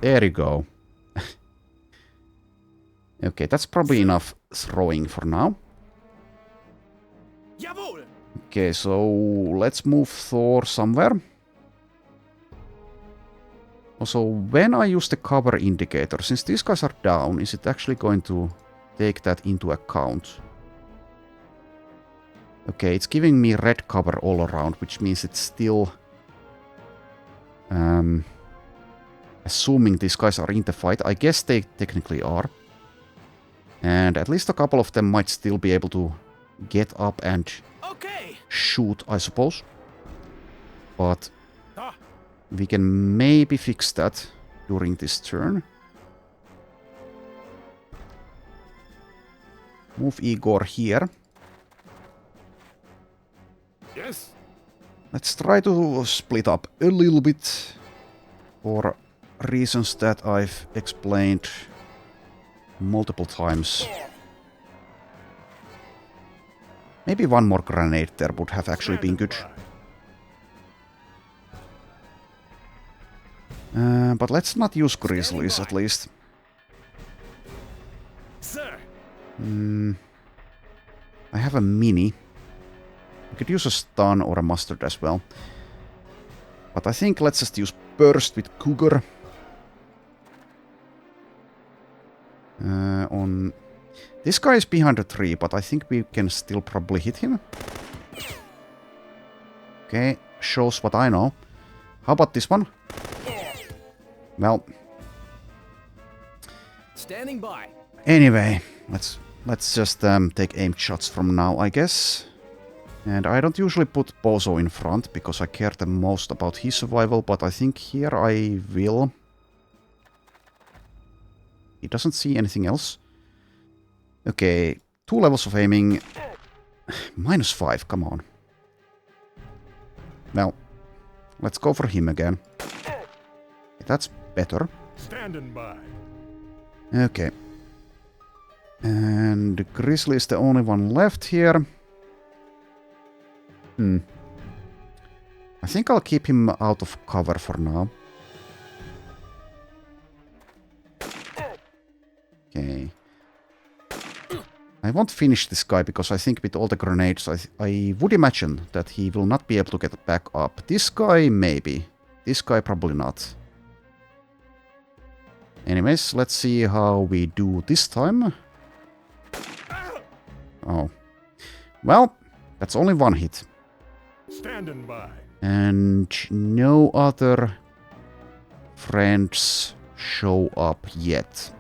There you go. Okay, that's probably enough throwing for now. Jawohl! Okay, so let's move Thor somewhere. Also, when I use the cover indicator, since these guys are down, is it actually going to take that into account? Okay, it's giving me red cover all around, which means it's still... assuming these guys are in the fight. I guess they technically are. And at least a couple of them might still be able to get up and shoot, I suppose. But we can maybe fix that during this turn. Move Igor here. Yes? Let's try to split up a little bit for reasons that I've explained multiple times. Maybe one more grenade there would have actually been good. But let's not use grizzlies at least. Sir! I have a mini. I could use a stun or a mustard as well. But I think let's just use burst with Cougar. On this guy is behind a tree, but I think we can still probably hit him. Okay, shows what I know. How about this one? Well, Standing by. anyway, let's just take aimed shots from now, I guess. And I don't usually put Bozo in front because I care the most about his survival, but I think here I will. He doesn't see anything else. Okay, 2 levels of aiming. -5, come on. Well, let's go for him again. That's better. Standing by. Okay. And Grizzly is the only one left here. I think I'll keep him out of cover for now. Okay. I won't finish this guy because I think with all the grenades I would imagine that he will not be able to get back up. This guy maybe. This guy probably not. Anyways, let's see how we do this time. Oh. Well, that's only 1 hit. Standing by. And no other friends show up yet.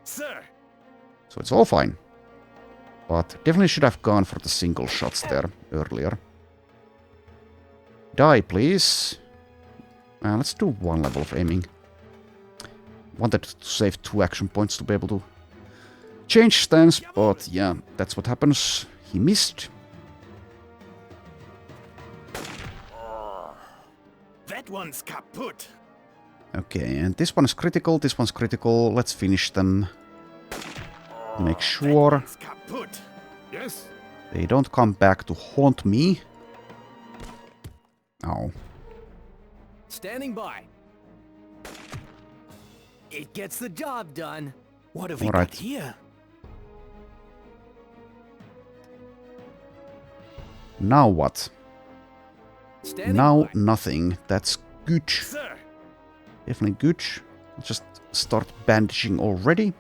Sir! So it's all fine. But definitely should have gone for the single shots there earlier. Die, please. Let's do 1 level of aiming. Wanted to save 2 action points to be able to change stance, but yeah, that's what happens. He missed. That one's kaput. Okay, and this one's critical, this one's critical. Let's finish them. Make sure It's kaput. Yes? they don't come back to haunt me. Oh. Standing by. It gets the job done. What have we All right. got here? Now what? Standing Now by. nothing. That's good. Sir! Definitely good. Let's just start bandaging already.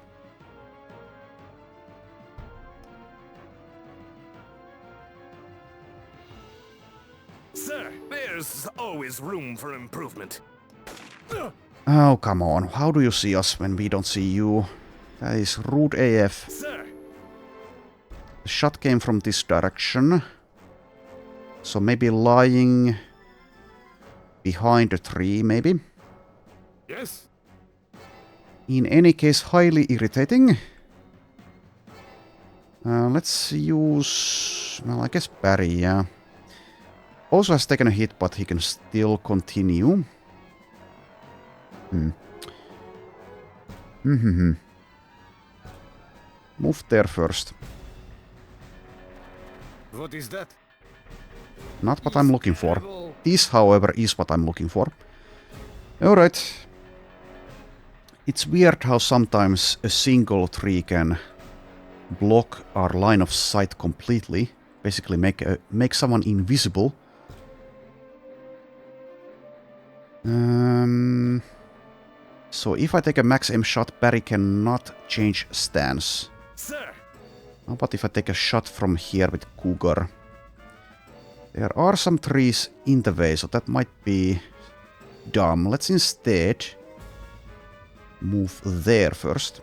Sir, there's always room for improvement. Oh, come on. How do you see us when we don't see you? That is rude AF. Sir! The shot came from this direction. So maybe lying behind a tree, maybe. Yes? In any case, highly irritating. Let's use... Well, I guess Barry, yeah. Also has taken a hit, but he can still continue. Move there first. What is that? Not what I'm looking for. This, however, is what I'm looking for. Alright. It's weird how sometimes a single tree can block our line of sight completely. Basically make someone invisible. So if I take a max aim shot, Barry cannot change stance. Sir! How about if I take a shot from here with Cougar? There are some trees in the way, so that might be dumb. Let's instead move there first.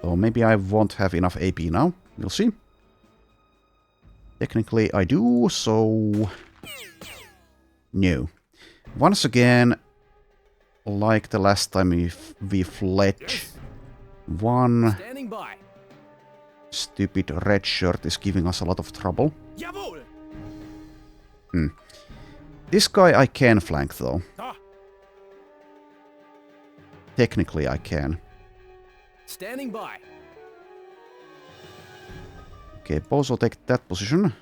So maybe I won't have enough AP now. We'll see. Technically I do, so... No. Once again, like the last time we fled, one Standing by. stupid red shirt is giving us a lot of trouble. Jawohl. This guy I can flank though. Ah. Technically I can. Standing by. Okay, Bozo take that position.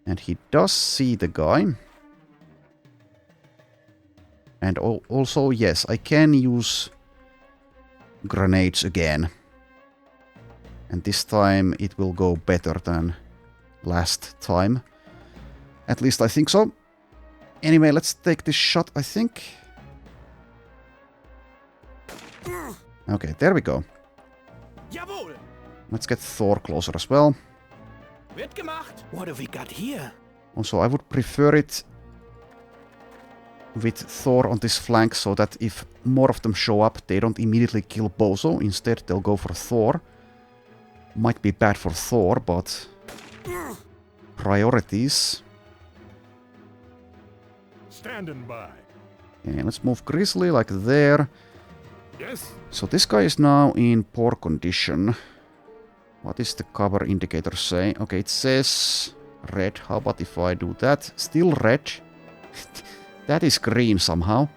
And he does see the guy. And also, yes, I can use grenades again. And this time it will go better than last time. At least I think so. Anyway, let's take this shot, I think. Okay, there we go. Jawohl. Let's get Thor closer as well. Wird gemacht. What have we got here? Also, I would prefer it with Thor on this flank so that if more of them show up, they don't immediately kill Bozo. Instead, they'll go for Thor. Might be bad for Thor, but... priorities. Standing by. Okay, let's move Grizzly like there. Yes? So this guy is now in poor condition. What does the cover indicator say? Okay, it says red. How about if I do that? Still red. That is green somehow.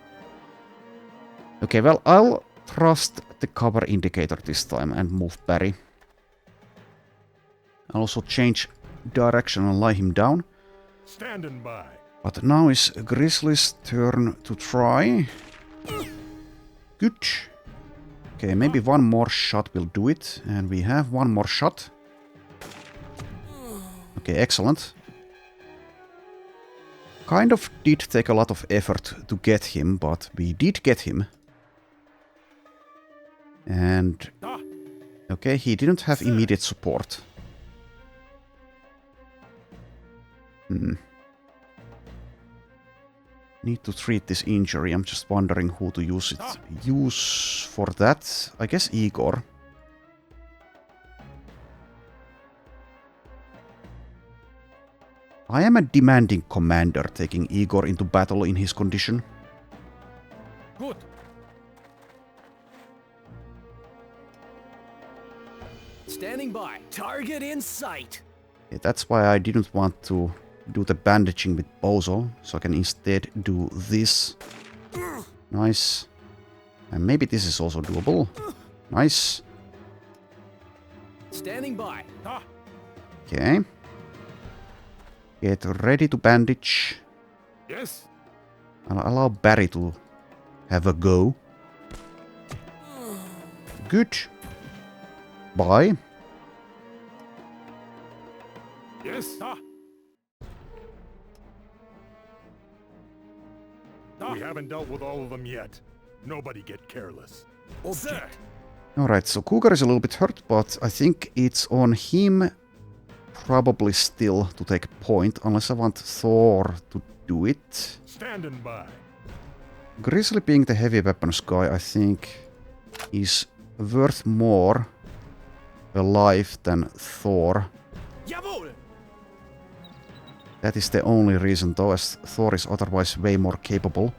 Okay, well, I'll trust the cover indicator this time and move Barry. I'll also change direction and lie him down. Standing by. But now is Grizzly's turn to try. Good. Okay, maybe one more shot will do it. And we have one more shot. Okay, excellent. Kind of did take a lot of effort to get him, but we did get him. And... okay, he didn't have immediate support. Need to treat this injury. I'm just wondering who to use for that. I guess Igor. I am a demanding commander, taking Igor into battle in his condition. Good. Standing by. Target in sight. Yeah, that's why I didn't want to do the bandaging with Bozo, so I can instead do this. Nice. And maybe this is also doable. Nice. Standing by. Okay. Get ready to bandage. Yes? I'll allow Barry to have a go. Good. Bye. Yes? We haven't dealt with all of them yet. Nobody get careless. Sir. Alright, so Cougar is a little bit hurt, but I think it's on him probably still to take point, unless I want Thor to do it. Standing by. Grizzly being the heavy weapons guy, I think, is worth more alive than Thor. Jawohl! That is the only reason, though, as Thor is otherwise way more capable.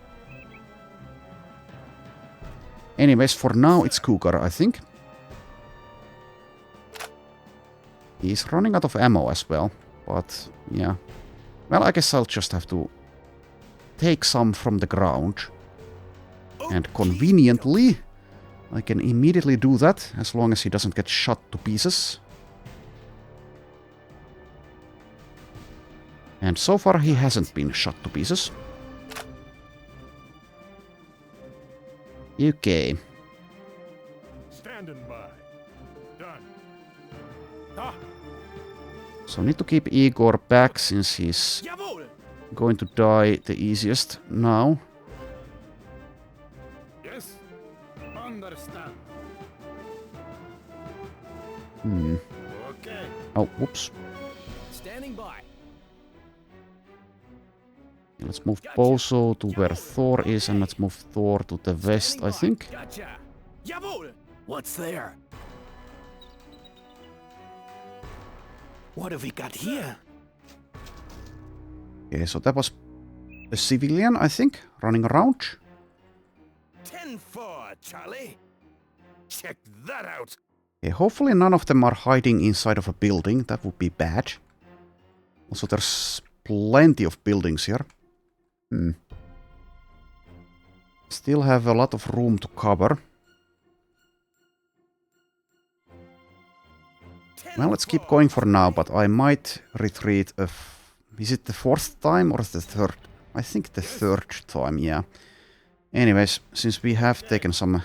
Anyways, for now it's Cougar, I think. He's running out of ammo as well, but yeah. Well, I guess I'll just have to take some from the ground. And conveniently, I can immediately do that, as long as he doesn't get shot to pieces. And so far he hasn't been shot to pieces. Okay. Standing by. Done. Ah, So need to keep Igor back since he's jawohl! going to die the easiest now. Yes. Understand. Okay. Oh, whoops. Standing by. Let's move Bozo to where Thor is, and let's move Thor to the west, I think. Gotcha. Jawohl! What's there? What have we got here? Okay, so that was a civilian, I think, running around. 10-4, Charlie. Check that out. Okay, hopefully none of them are hiding inside of a building. That would be bad. Also, there's plenty of buildings here. Still have a lot of room to cover. Well, let's keep going for now, but I might retreat is it the fourth time or the third? I think the third time, yeah. Anyways, since we have taken some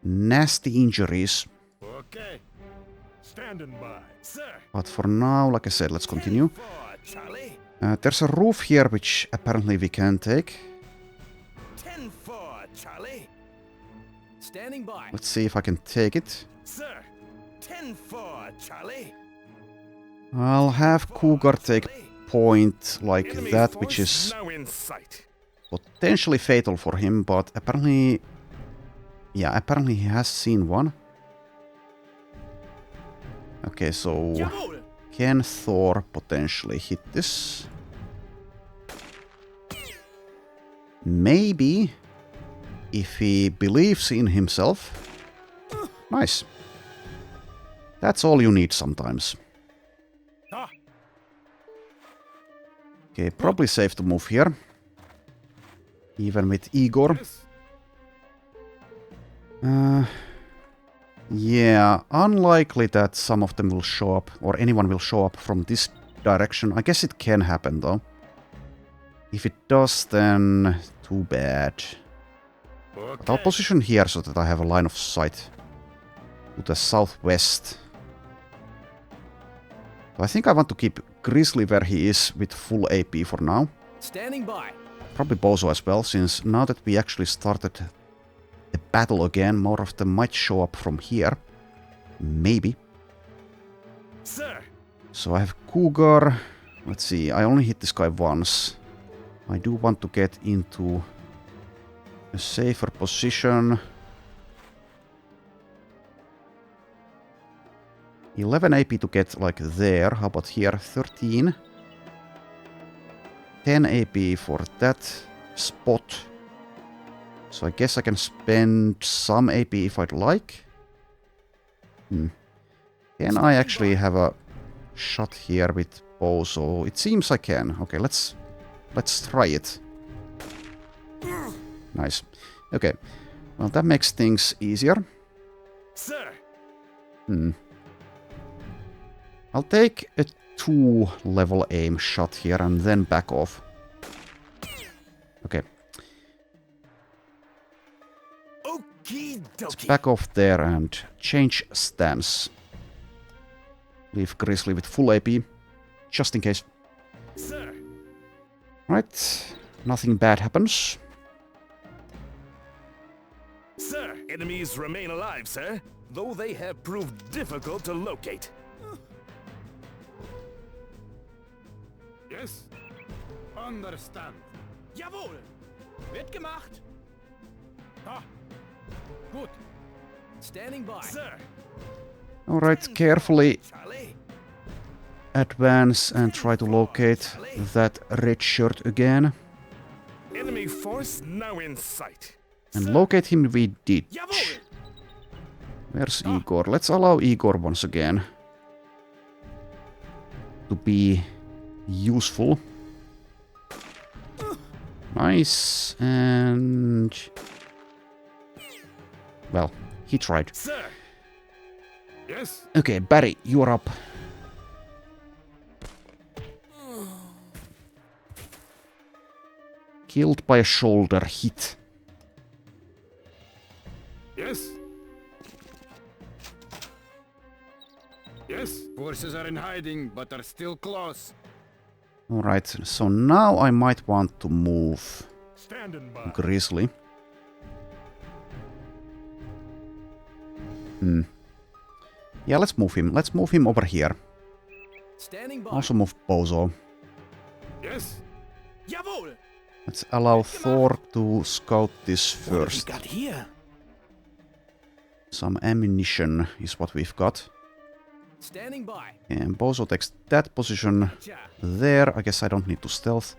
nasty injuries. Okay. Standing by. Sir. But for now, like I said, let's continue. 10-4, Charlie. There's a roof here which apparently we can take. 10-4, Charlie. Standing by. Let's see if I can take it. Sir. 10-4, Charlie. I'll have Cougar take point like Enemy that, which force is now in sight. potentially fatal for him, but apparently... Yeah, apparently he has seen one. Okay, so... Jawohl! Can Thor potentially hit this? Maybe. If he believes in himself. Nice. That's all you need sometimes. Ah. Okay, probably safe to move here. Even with Igor. Yes. Yeah, unlikely that some of them will show up, or anyone will show up from this direction. I guess it can happen, though. If it does, then too bad. But I'll position here so that I have a line of sight to the southwest. So I think I want to keep Grizzly where he is with full AP for now. Standing by. Probably Bozo as well, since now that we actually started the battle again, more of them might show up from here. Maybe. Sir. So I have Cougar. Let's see, I only hit this guy once. I do want to get into a safer position. 11 AP to get like there. How about here? 13. 10 AP for that spot. So I guess I can spend some AP if I'd like. Can I actually have a shot here with Bozo? It seems I can. Okay, let's try it. Nice. Okay. Well, that makes things easier. Sir. I'll take a 2-level aim shot here and then back off. Okay. Okie Let's dokie. back off there and change stance. Leave Grizzly with full AP, just in case. Sir. Right. Nothing bad happens. Sir. Enemies remain alive, sir, though they have proved difficult to locate. Yes. Understand. Jawohl! Wird gemacht. Ah. Gut. Standing by. Sir. Alright, carefully Charlie. advance and try to locate that red shirt again. Enemy force now in sight. And locate him we did. Jawohl. Where's Igor? Let's allow Igor once again to be useful. Nice. And... well, he tried. Sir. Yes. Okay, Barry, you're up. Killed by a shoulder hit. Yes. Yes. Forces are in hiding, but are still close. Alright, so now I might want to move Standing by. Grizzly. Yeah, let's move him. Let's move him over here. Standing by. Also move Bozo. Yes. Jawohl. Let's allow Thor to scout this What have we first. got here? Some ammunition is what we've got. Standing by. And Bozo takes that position Cha. there. I guess I don't need to stealth.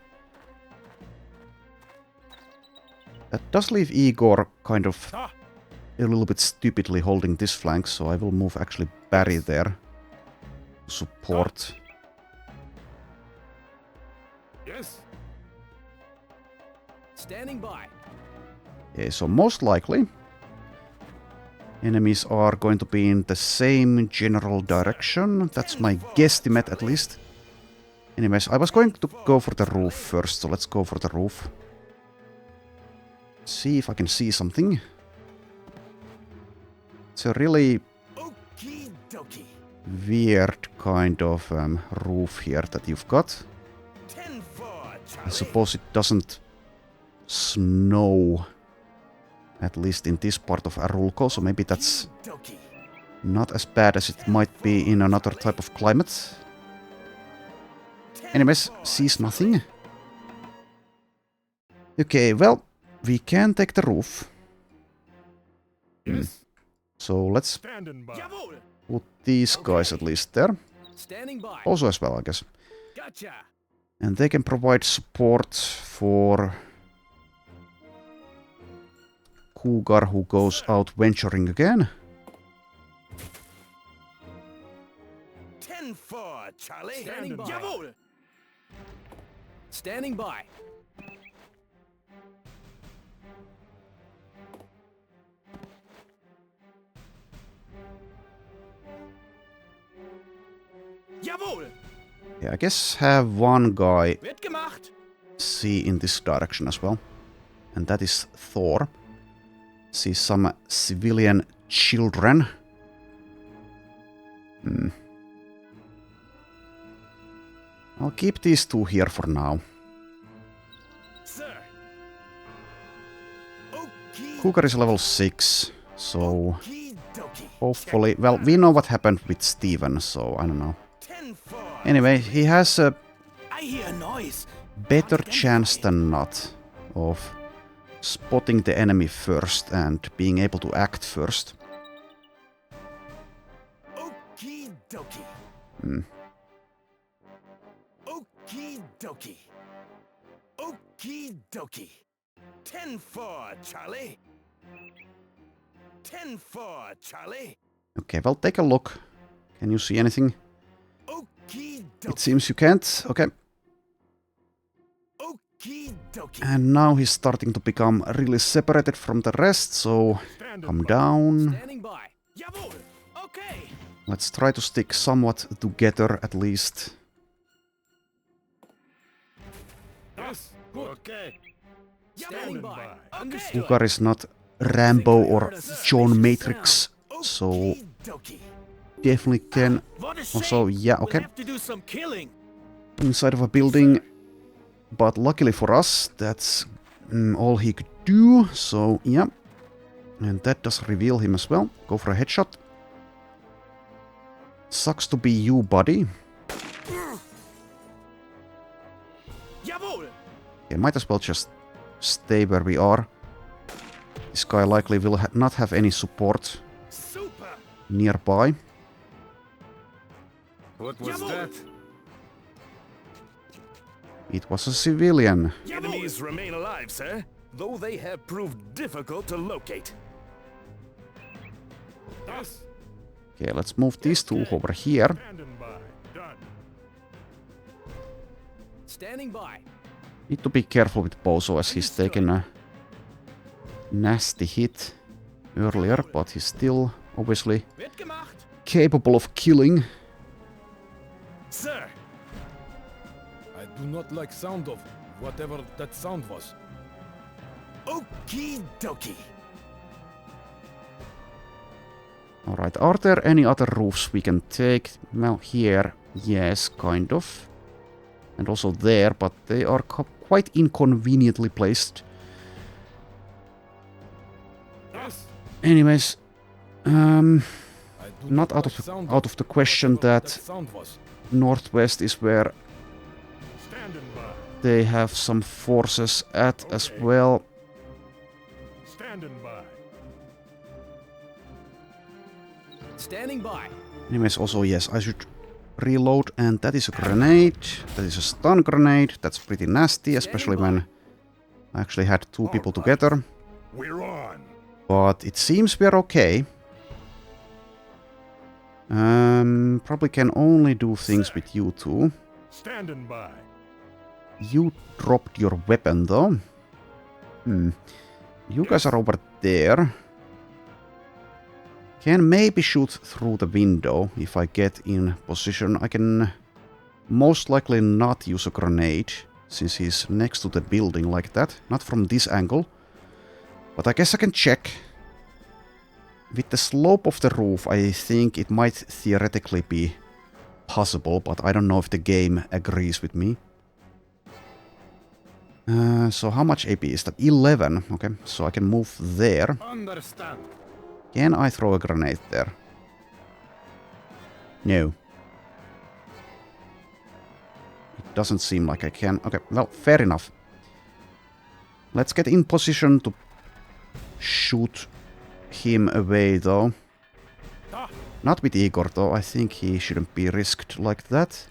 That does leave Igor kind of Ah. a little bit stupidly holding this flank, so I will move actually Barry there to support. Yes. Standing by. Okay, so most likely enemies are going to be in the same general direction. That's my guesstimate at least. Anyways, I was going to go for the roof first, so let's go for the roof. See if I can see something. It's a really Okie dokie. weird kind of roof here that you've got. 10-4, I Charlie. suppose it doesn't snow, at least in this part of Arulco, so maybe that's Dokie. not as bad as it might be in another type of climate. Anyways, sees nothing. Okay, well, we can take the roof. Yes. So let's Standing by. Jawohl. put these guys at least there. Standing by. Also as well, I guess. Gotcha. And they can provide support for Cougar, who goes out venturing again. 10-4, Charlie. Standing by. Jawohl. Standing by. Jawohl. Yeah, I guess have one guy Wird gemacht. see in this direction as well. And that is Thor. See some civilian children. I'll keep these two here for now. Sir. Okie Cougar is level 6, so dokie. hopefully... well, we know what happened with Steven, so I don't know. 10-4. Anyway, he has a I hear a noise. better chance than not of spotting the enemy first and being able to act first. Okie dokie. Okie dokie. Okie dokie. 10-4, Charlie. 10-4, Charlie. Okay, well, take a look. Can you see anything? Okie It dokie. seems you can't. Okay. Okie dokie. And now he's starting to become really separated from the rest, so Standing come by. down. Standing by. Jawohl. Okay. Let's try to stick somewhat together at least. Yes. Okay. Standing by. Understood. Cougar is not Rambo or John Matrix, so Okie dokie. definitely can What a also, shame. yeah, We'll okay, have to do some killing. inside of a building. But luckily for us, that's all he could do, so yeah. And that does reveal him as well. Go for a headshot. Sucks to be you, buddy. Jawohl. Okay, might as well just stay where we are. This guy likely will not have any support nearby. What was that? It was a civilian. Enemies remain alive, sir, though they have proved difficult to locate. Yes. Okay, let's move these two over here. Standing by. Done. Standing by. Need to be careful with Bozo as he's taken a nasty hit earlier, but he's still obviously Wird gemacht. capable of killing. Sir, I do not like sound of whatever that sound was. okie dokie. Alright, are there any other roofs we can take? Well, here, yes, kind of. And also there, but they are quite inconveniently placed. Yes. Anyways, I do not out like of sound the question whatever that sound was. northwest is where Standing by. they have some forces at as well. Standing by. Standing by. Anyways, also yes, I should reload, and that is a grenade. That is a stun grenade. That's pretty nasty, especially when I actually had two people together. We're on. But it seems we're okay. Probably can only do things with you two. Standing by. You dropped your weapon though. You guys are over there. Can maybe shoot through the window if I get in position. I can most likely not use a grenade since he's next to the building like that. Not from this angle. But I guess I can check. With the slope of the roof, I think it might theoretically be possible, but I don't know if the game agrees with me. So how much AP is that? 11. Okay, so I can move there. Understand. Can I throw a grenade there? No. It doesn't seem like I can. Okay, well, fair enough. Let's get in position to shoot him away, though. Not with Igor, though. I think he shouldn't be risked like that.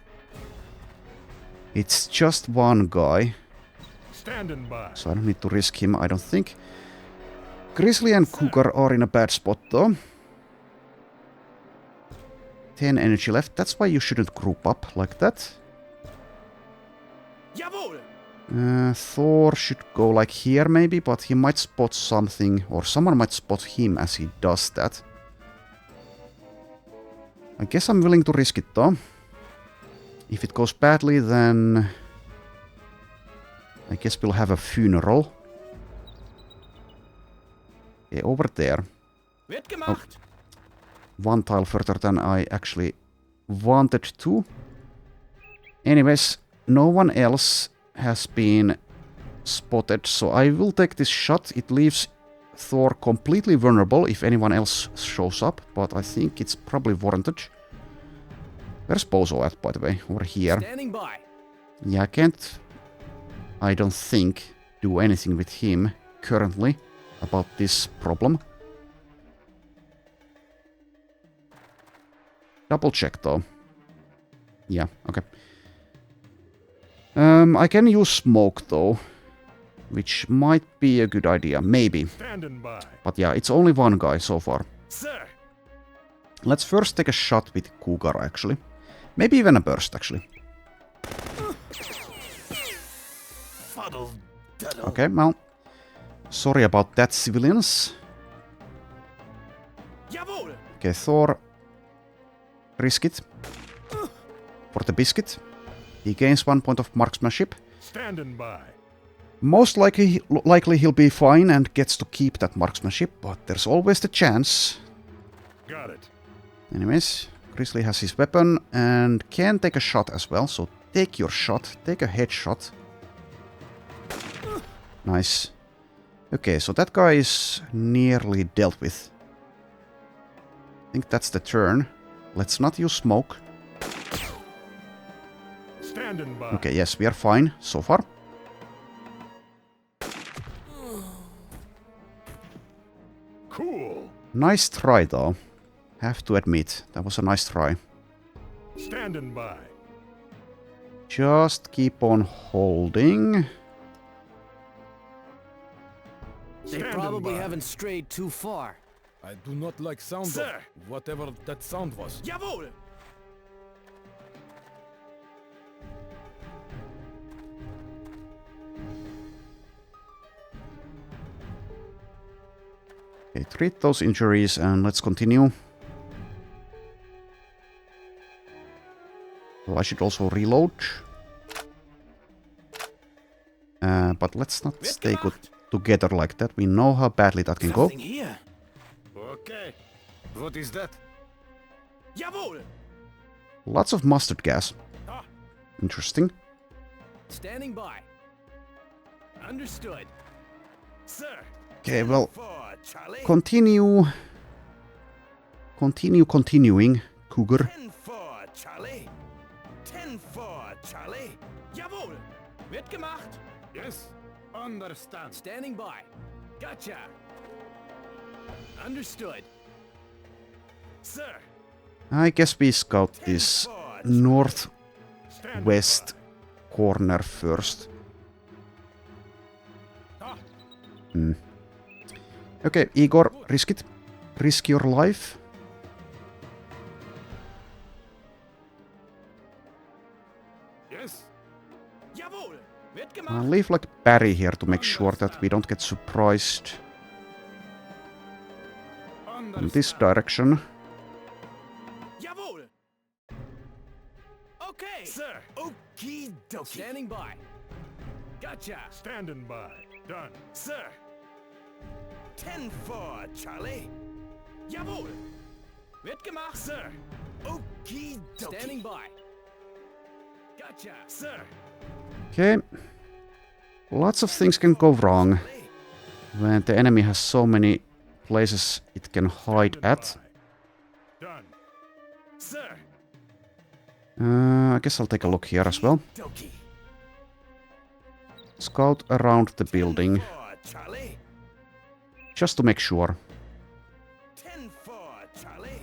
It's just one guy. Standing by. So I don't need to risk him, I don't think. Grizzly and Cougar are in a bad spot, though. 10 energy left. That's why you shouldn't group up like that. Jawohl. Thor should go like here, maybe, but he might spot something, or someone might spot him as he does that. I guess I'm willing to risk it, though. If it goes badly, then I guess we'll have a funeral. Okay, over there. Wird gemacht. One tile further than I actually wanted to. Anyways, no one else has been spotted, so I will take this shot. It leaves Thor completely vulnerable if anyone else shows up, but I think it's probably warranted. Where's Bozo at, by the way? Over here. Standing by. Yeah, I can't, I don't think, do anything with him currently about this problem. Double check though. Yeah, okay. I can use smoke though, which might be a good idea, maybe. Standing by. But yeah, it's only one guy so far. Sir. Let's first take a shot with Cougar actually. Maybe even a burst actually. Fuddle duddle. Okay, well, sorry about that, civilians. Jawohl. Okay, Thor, risk it for the biscuit. He gains 1 point of marksmanship. Standing by. Most likely he'll be fine and gets to keep that marksmanship, but there's always the chance. Got it. Anyways, Grizzly has his weapon and can take a shot as well, so take your shot, take a headshot. Nice. Okay, so that guy is nearly dealt with. I think that's the turn. Let's not use smoke. Standing by. Okay, yes, we are fine so far. Cool. Nice try, though. Have to admit, that was a nice try. Standing by. Just keep on holding. They probably haven't strayed too far. I do not like sound Sir. of whatever that sound was. Jawohl! Okay, treat those injuries and let's continue. Well, I should also reload. But let's not stay good together like that. We know how badly that can go. Something here. Okay. What is that? Jawohl! Lots of mustard gas. Interesting. Standing by. Understood. Sir. Okay, well, For Charlie. continuing, Cougar. 10 for Charlie. 10 for Charlie. Jawohl! Wird gemacht. Yes. Understand. Standing by. Gotcha. Understood. Sir. I guess we scout this northwest Stand corner first. Okay, Igor, risk it. Risk your life. Yes. Jawohl! Wird I'll gemacht. leave like Barry here to make sure that we don't get surprised in this direction. Jawohl! Okay. Sir. Okie dokie. Standing by. Gotcha. Standing by. Done. Sir. 10 for Charlie. Jawohl! Wird gemacht. Sir. Okie dokie. Standing by. Gotcha. Sir. Okay. Lots of things can go wrong when the enemy has so many places it can hide at. Done. Sir. I guess I'll take a look here as well. Dokie. Scout around the building, For Charlie. just to make sure. 10 for Charlie.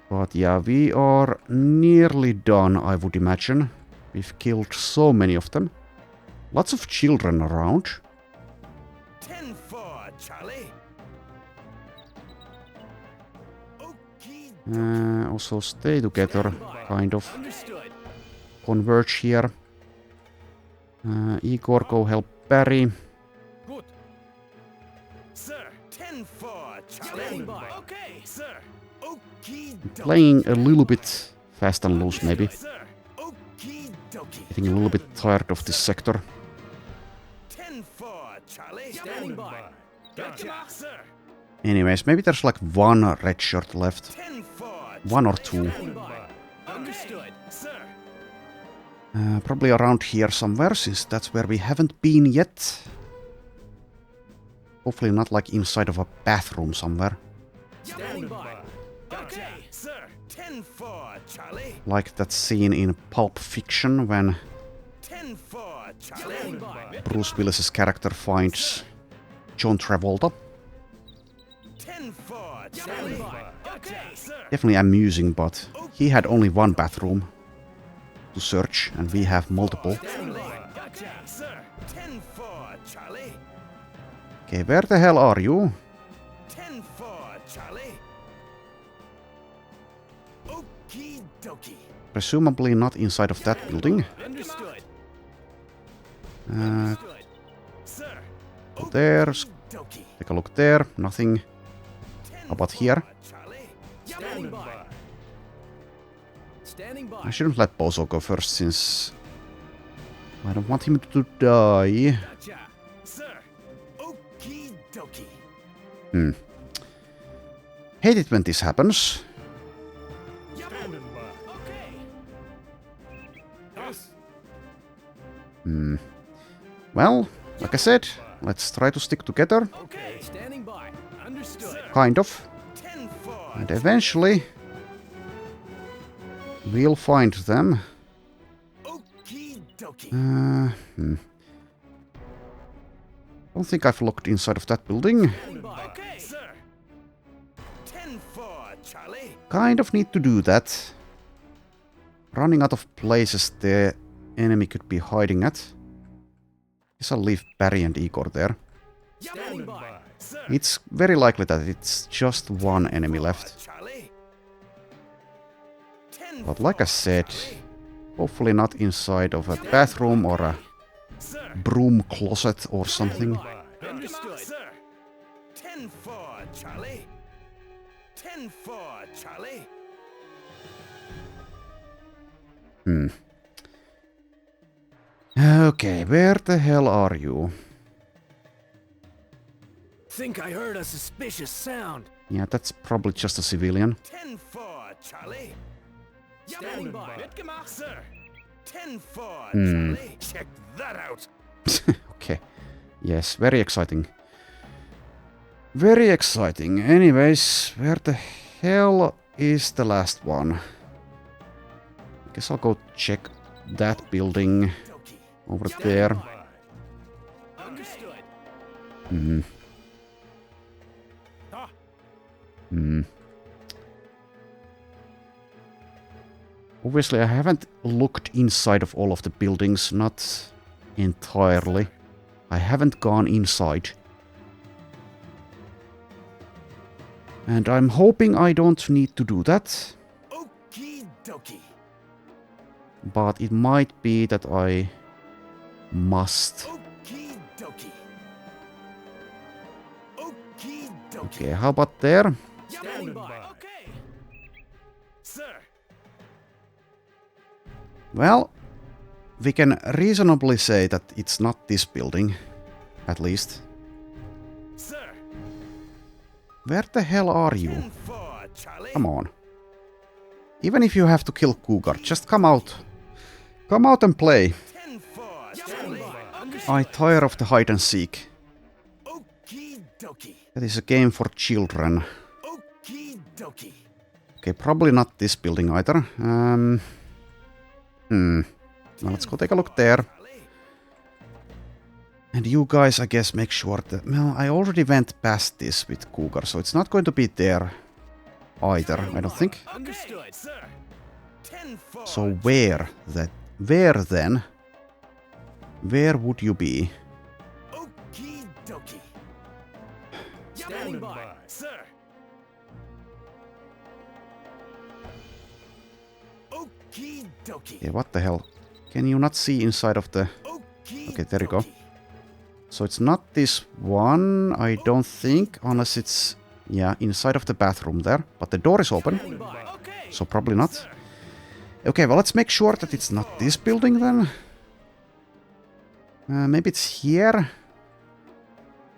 But yeah, we are nearly done, I would imagine. We've killed so many of them. Lots of children around. 10 for Charlie. Okie Also stay together, kind of. Understood. Converge here. Igor, go help Barry. Good. Sir. 10 for Charlie. Standing by. Okay. Sir. Okie dokie. Playing a little bit fast and loose, maybe. Sir. Okie dokie. Getting a little bit tired of this sector. 10 for Charlie. Standing by. Gotcha. Sir. Anyways, maybe there's like one red shirt left. 10 for One or two. Standing by. Understood. Sir. Probably around here somewhere, since that's where we haven't been yet. Hopefully not like inside of a bathroom somewhere. Standing by. Okay. Sir. 10 for Charlie. Like that scene in Pulp Fiction when 10 for Charlie. Standing by. Bruce Willis's character finds John Travolta. 10 for Standing Charlie. by. Okay. Sir. Definitely amusing, but he had only one bathroom to search, and we have multiple. Standing by. Gotcha. Sir. 10 for Charlie. Okay, where the hell are you? 10 for Charlie. Okie dokie. Presumably not inside of that building. Understood. Understood. Sir. There's... Dokie. Take a look there. Nothing. How about here? Charlie. Standing by. Standing by. I shouldn't let Bozo go first, since I don't want him to die. Gotcha. Sir. Okie dokie. Hate it when this happens. Standing by. Okay. Yes. Well, like I said, let's try to stick together. Okay. Standing by. Understood. Kind of. 10 for And eventually we'll find them. Okie dokie. Don't think I've looked inside of that building. Okay, sir. 10-4, Charlie. Kind of need to do that. Running out of places the enemy could be hiding at. Guess I'll leave Barry and Igor there. Standing by, sir. It's very likely that it's just one enemy left. Charlie. But like I said, hopefully not inside of a bathroom or a Sir. broom closet or something. Understood. Sir. 10-4, Charlie. 10-4, Charlie. Okay, where the hell are you? Think I heard a suspicious sound. Yeah, that's probably just a civilian. 10-4, Charlie. Standing by. Mitgemacht, sir. 10-4, Hmm. Charlie. Check that out. Okay. Yes, very exciting. Very exciting. Anyways, where the hell is the last one? I guess I'll go check that building over there. Understood. Obviously, I haven't looked inside of all of the buildings, not entirely. I haven't gone inside. And I'm hoping I don't need to do that. Okie dokie. But it might be that I must. Okie dokie. Okie dokie. Okay, how about there? Standing by. Okay. Sir. Well, we can reasonably say that it's not this building, at least. Sir. Where the hell are you? 10-4, Charlie. Come on. Even if you have to kill Cougar, just come out. Come out and play. 10-4, Charlie. I tire of the hide and seek. Okie dokie. That is a game for children. Okie dokie. Okay, probably not this building either. Now let's go take a look there. And you guys, I guess, make sure that... Well, I already went past this with Cougar, so it's not going to be there either, I don't think. Understood. Sir. 10-4. So where then? Where would you be? Okie dokie. Standing by. Sir. Okie dokie. Yeah, what the hell? Can you not see inside of the... Okie Okay, there you go. dokie. So it's not this one, I don't think, unless it's... Yeah, inside of the bathroom there. But the door is open, Okay. so probably not. Okay, well, let's make sure that it's not this building then. Maybe it's here.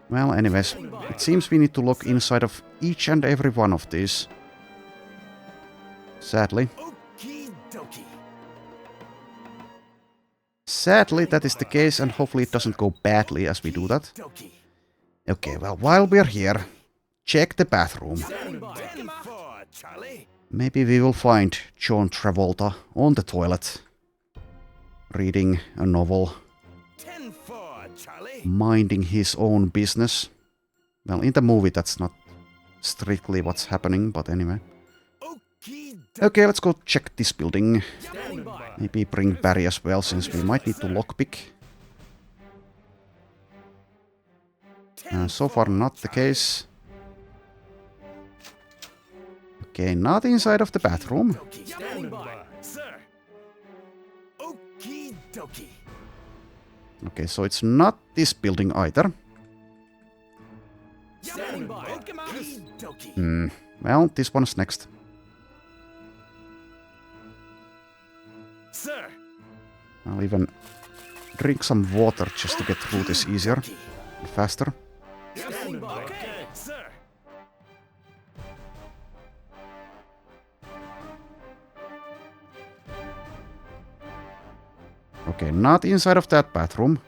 Well, anyways, it seems we need to look inside of each and every one of these. Sadly. Okie dokie. Sadly, that is the case, and hopefully it doesn't go badly as we do that. Dokie. Okay, well, while we're here, check the bathroom. 10-4, Charlie. Maybe we will find John Travolta on the toilet, reading a novel, 10-4, Charlie. minding his own business. Well, in the movie that's not strictly what's happening, but anyway. Okie dokie. Okay, let's go check this building. Standing by. Maybe bring Barry as well, since we might need to lockpick. So far not the case. Okay, not inside of the bathroom. Standing by. Sir. Okie dokie. Okay, so it's not this building either. Standing by. Okie dokie. Well, this one's next. Sir. I'll even drink some water just to get through this easier and faster. Standing by. Okay, sir. Okay, not inside of that bathroom.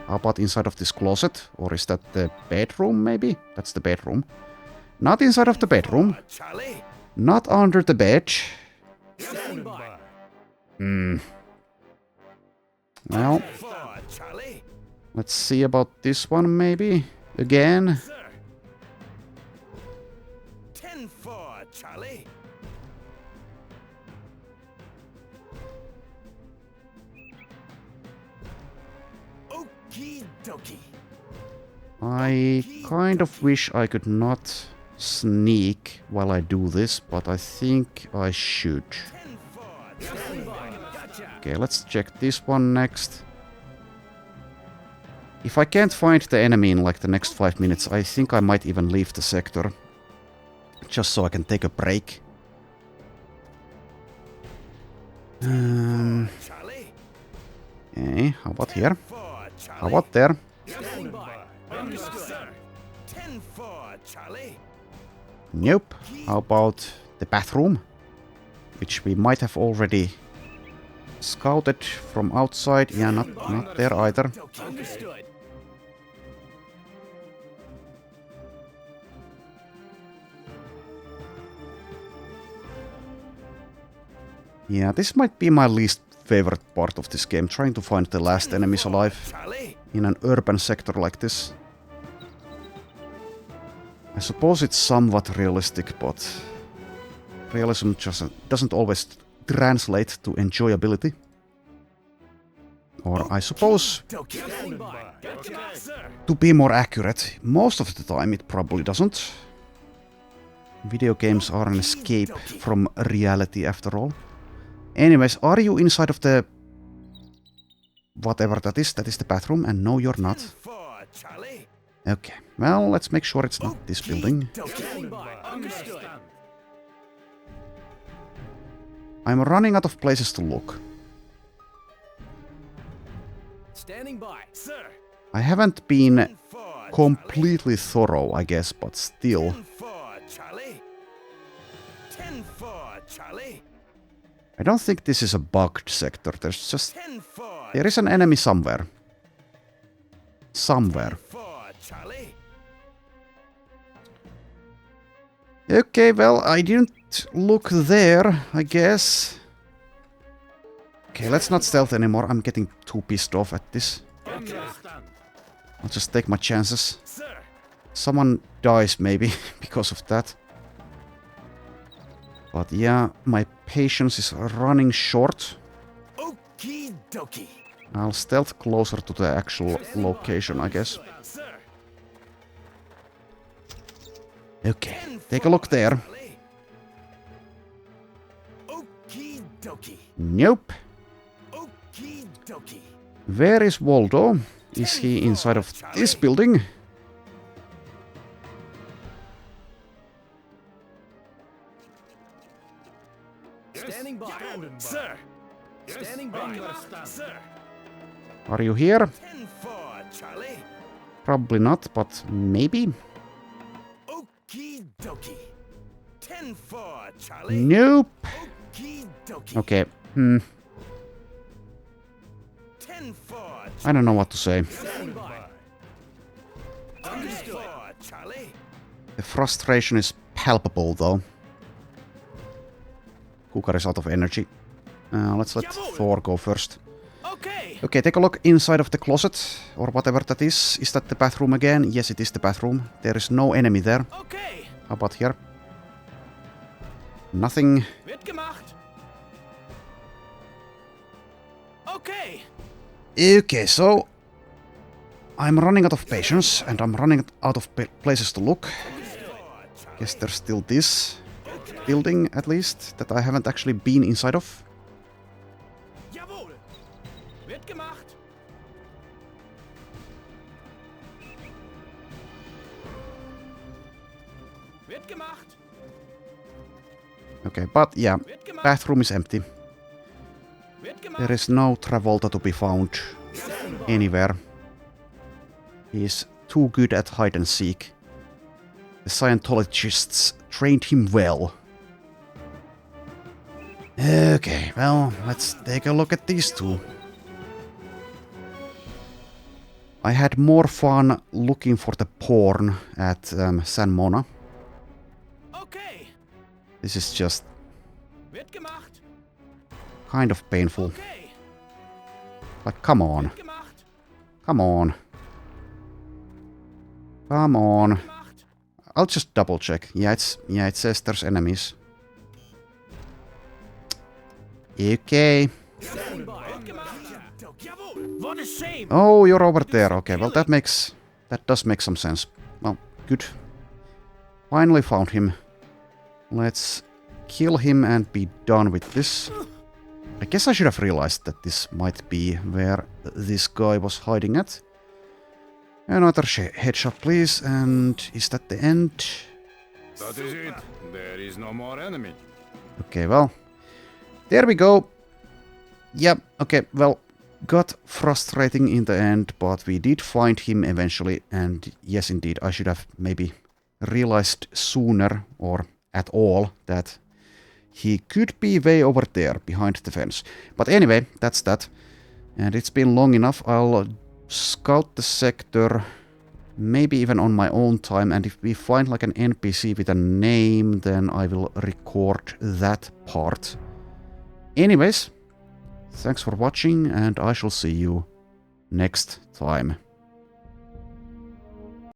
How about inside of this closet? Or is that the bedroom, maybe? That's the bedroom. Not inside of the bedroom. Charlie. Not under the bed. Standing by. Well, 4, Charlie. Let's see about this one, maybe? Again? Sir. 10-4, Charlie. Okie dokie. I kind of wish I could not sneak while I do this, but I think I should. 10-4, Okay, let's check this one next. If I can't find the enemy in like the next 5 minutes, I think I might even leave the sector. Just so I can take a break. Charlie. Okay, how about here? 4, Charlie. How about there? Standing by. Understood. Sir. 10-4, Charlie. Nope. How about the bathroom? Which we might have already scouted from outside. Yeah, not there either. Understood. Yeah, this might be my least favorite part of this game, trying to find the last enemies alive Charlie. in an urban sector like this. I suppose it's somewhat realistic, but realism just doesn't always translate to enjoyability. Or I suppose, Standing by. Gotcha. Sir. to be more accurate, most of the time it probably doesn't. Video games are an escape from reality after all. Anyways, are you inside of the... whatever that is? That is the bathroom, and no, you're not. 4, Charlie. Okay, well, let's make sure it's not this building. Standing by. Understood. I'm running out of places to look. Standing by. Sir. I haven't been 4, completely thorough, I guess, but still. 10-4, Charlie. 10-4, Charlie. I don't think this is a bugged sector. There's just... 10-4. there is an enemy somewhere. Somewhere. 4, Charlie. Okay, well, I didn't look there, I guess. Okay, let's not stealth anymore. I'm getting too pissed off at this. I'll just take my chances. Sir. Someone dies, maybe, because of that. But yeah, my patience is running short. Okie dokie. I'll stealth closer to the actual location, I guess. Sir. Okay, take a look there. Charlie. Okie dokie. Nope. Okie dokie. Where is Waldo? Is he inside of this building? Standing by. Sir. Standing by. Sir. Are you here? 10-4, Charlie. Probably not, but maybe. Okie dokie. 10-4, Charlie. Nope. Okie dokie. Okay. 10-4, I don't know what to say. Standing by. 10-4, Charlie. The frustration is palpable, though. Kukar is out of energy. Let's let Thor go first. Okay. Okay, take a look inside of the closet, or whatever that is. Is that the bathroom again? Yes, it is the bathroom. There is no enemy there. Okay. How about here? Nothing. Wird gemacht. Okay. Okay, so... I'm running out of patience, and I'm running out of places to look. Guess there's still this building, at least, that I haven't actually been inside of. Jawohl. Wird gemacht. Wird gemacht. Okay, but yeah, Wird gemacht. bathroom is empty. Wird There gemacht. is no Travolta to be found anywhere. He is too good at hide and seek. The Scientologists trained him well. Okay, well, let's take a look at these two. I had more fun looking for the porn at San Mona. Okay. This is just Wird gemacht. kind of painful. Okay. Like, come on. Gemacht. Come on. Come on. I'll just double check. Yeah, it says there's enemies. Okay. What a shame. Oh, you're over there. Okay, well that does make some sense. Well, good. Finally found him. Let's kill him and be done with this. I guess I should have realized that this might be where this guy was hiding at. Another headshot, please. And is that the end? That is it. There is no more enemy. Okay, well. There we go. Yep, okay, well. Got frustrating in the end, but we did find him eventually. And yes, indeed, I should have maybe realized sooner or at all that he could be way over there behind the fence. But anyway, that's that. And it's been long enough. I'll scout the sector, maybe even on my own time. And if we find like an NPC with a name, then I will record that part. Anyways, thanks for watching, and I shall see you next time.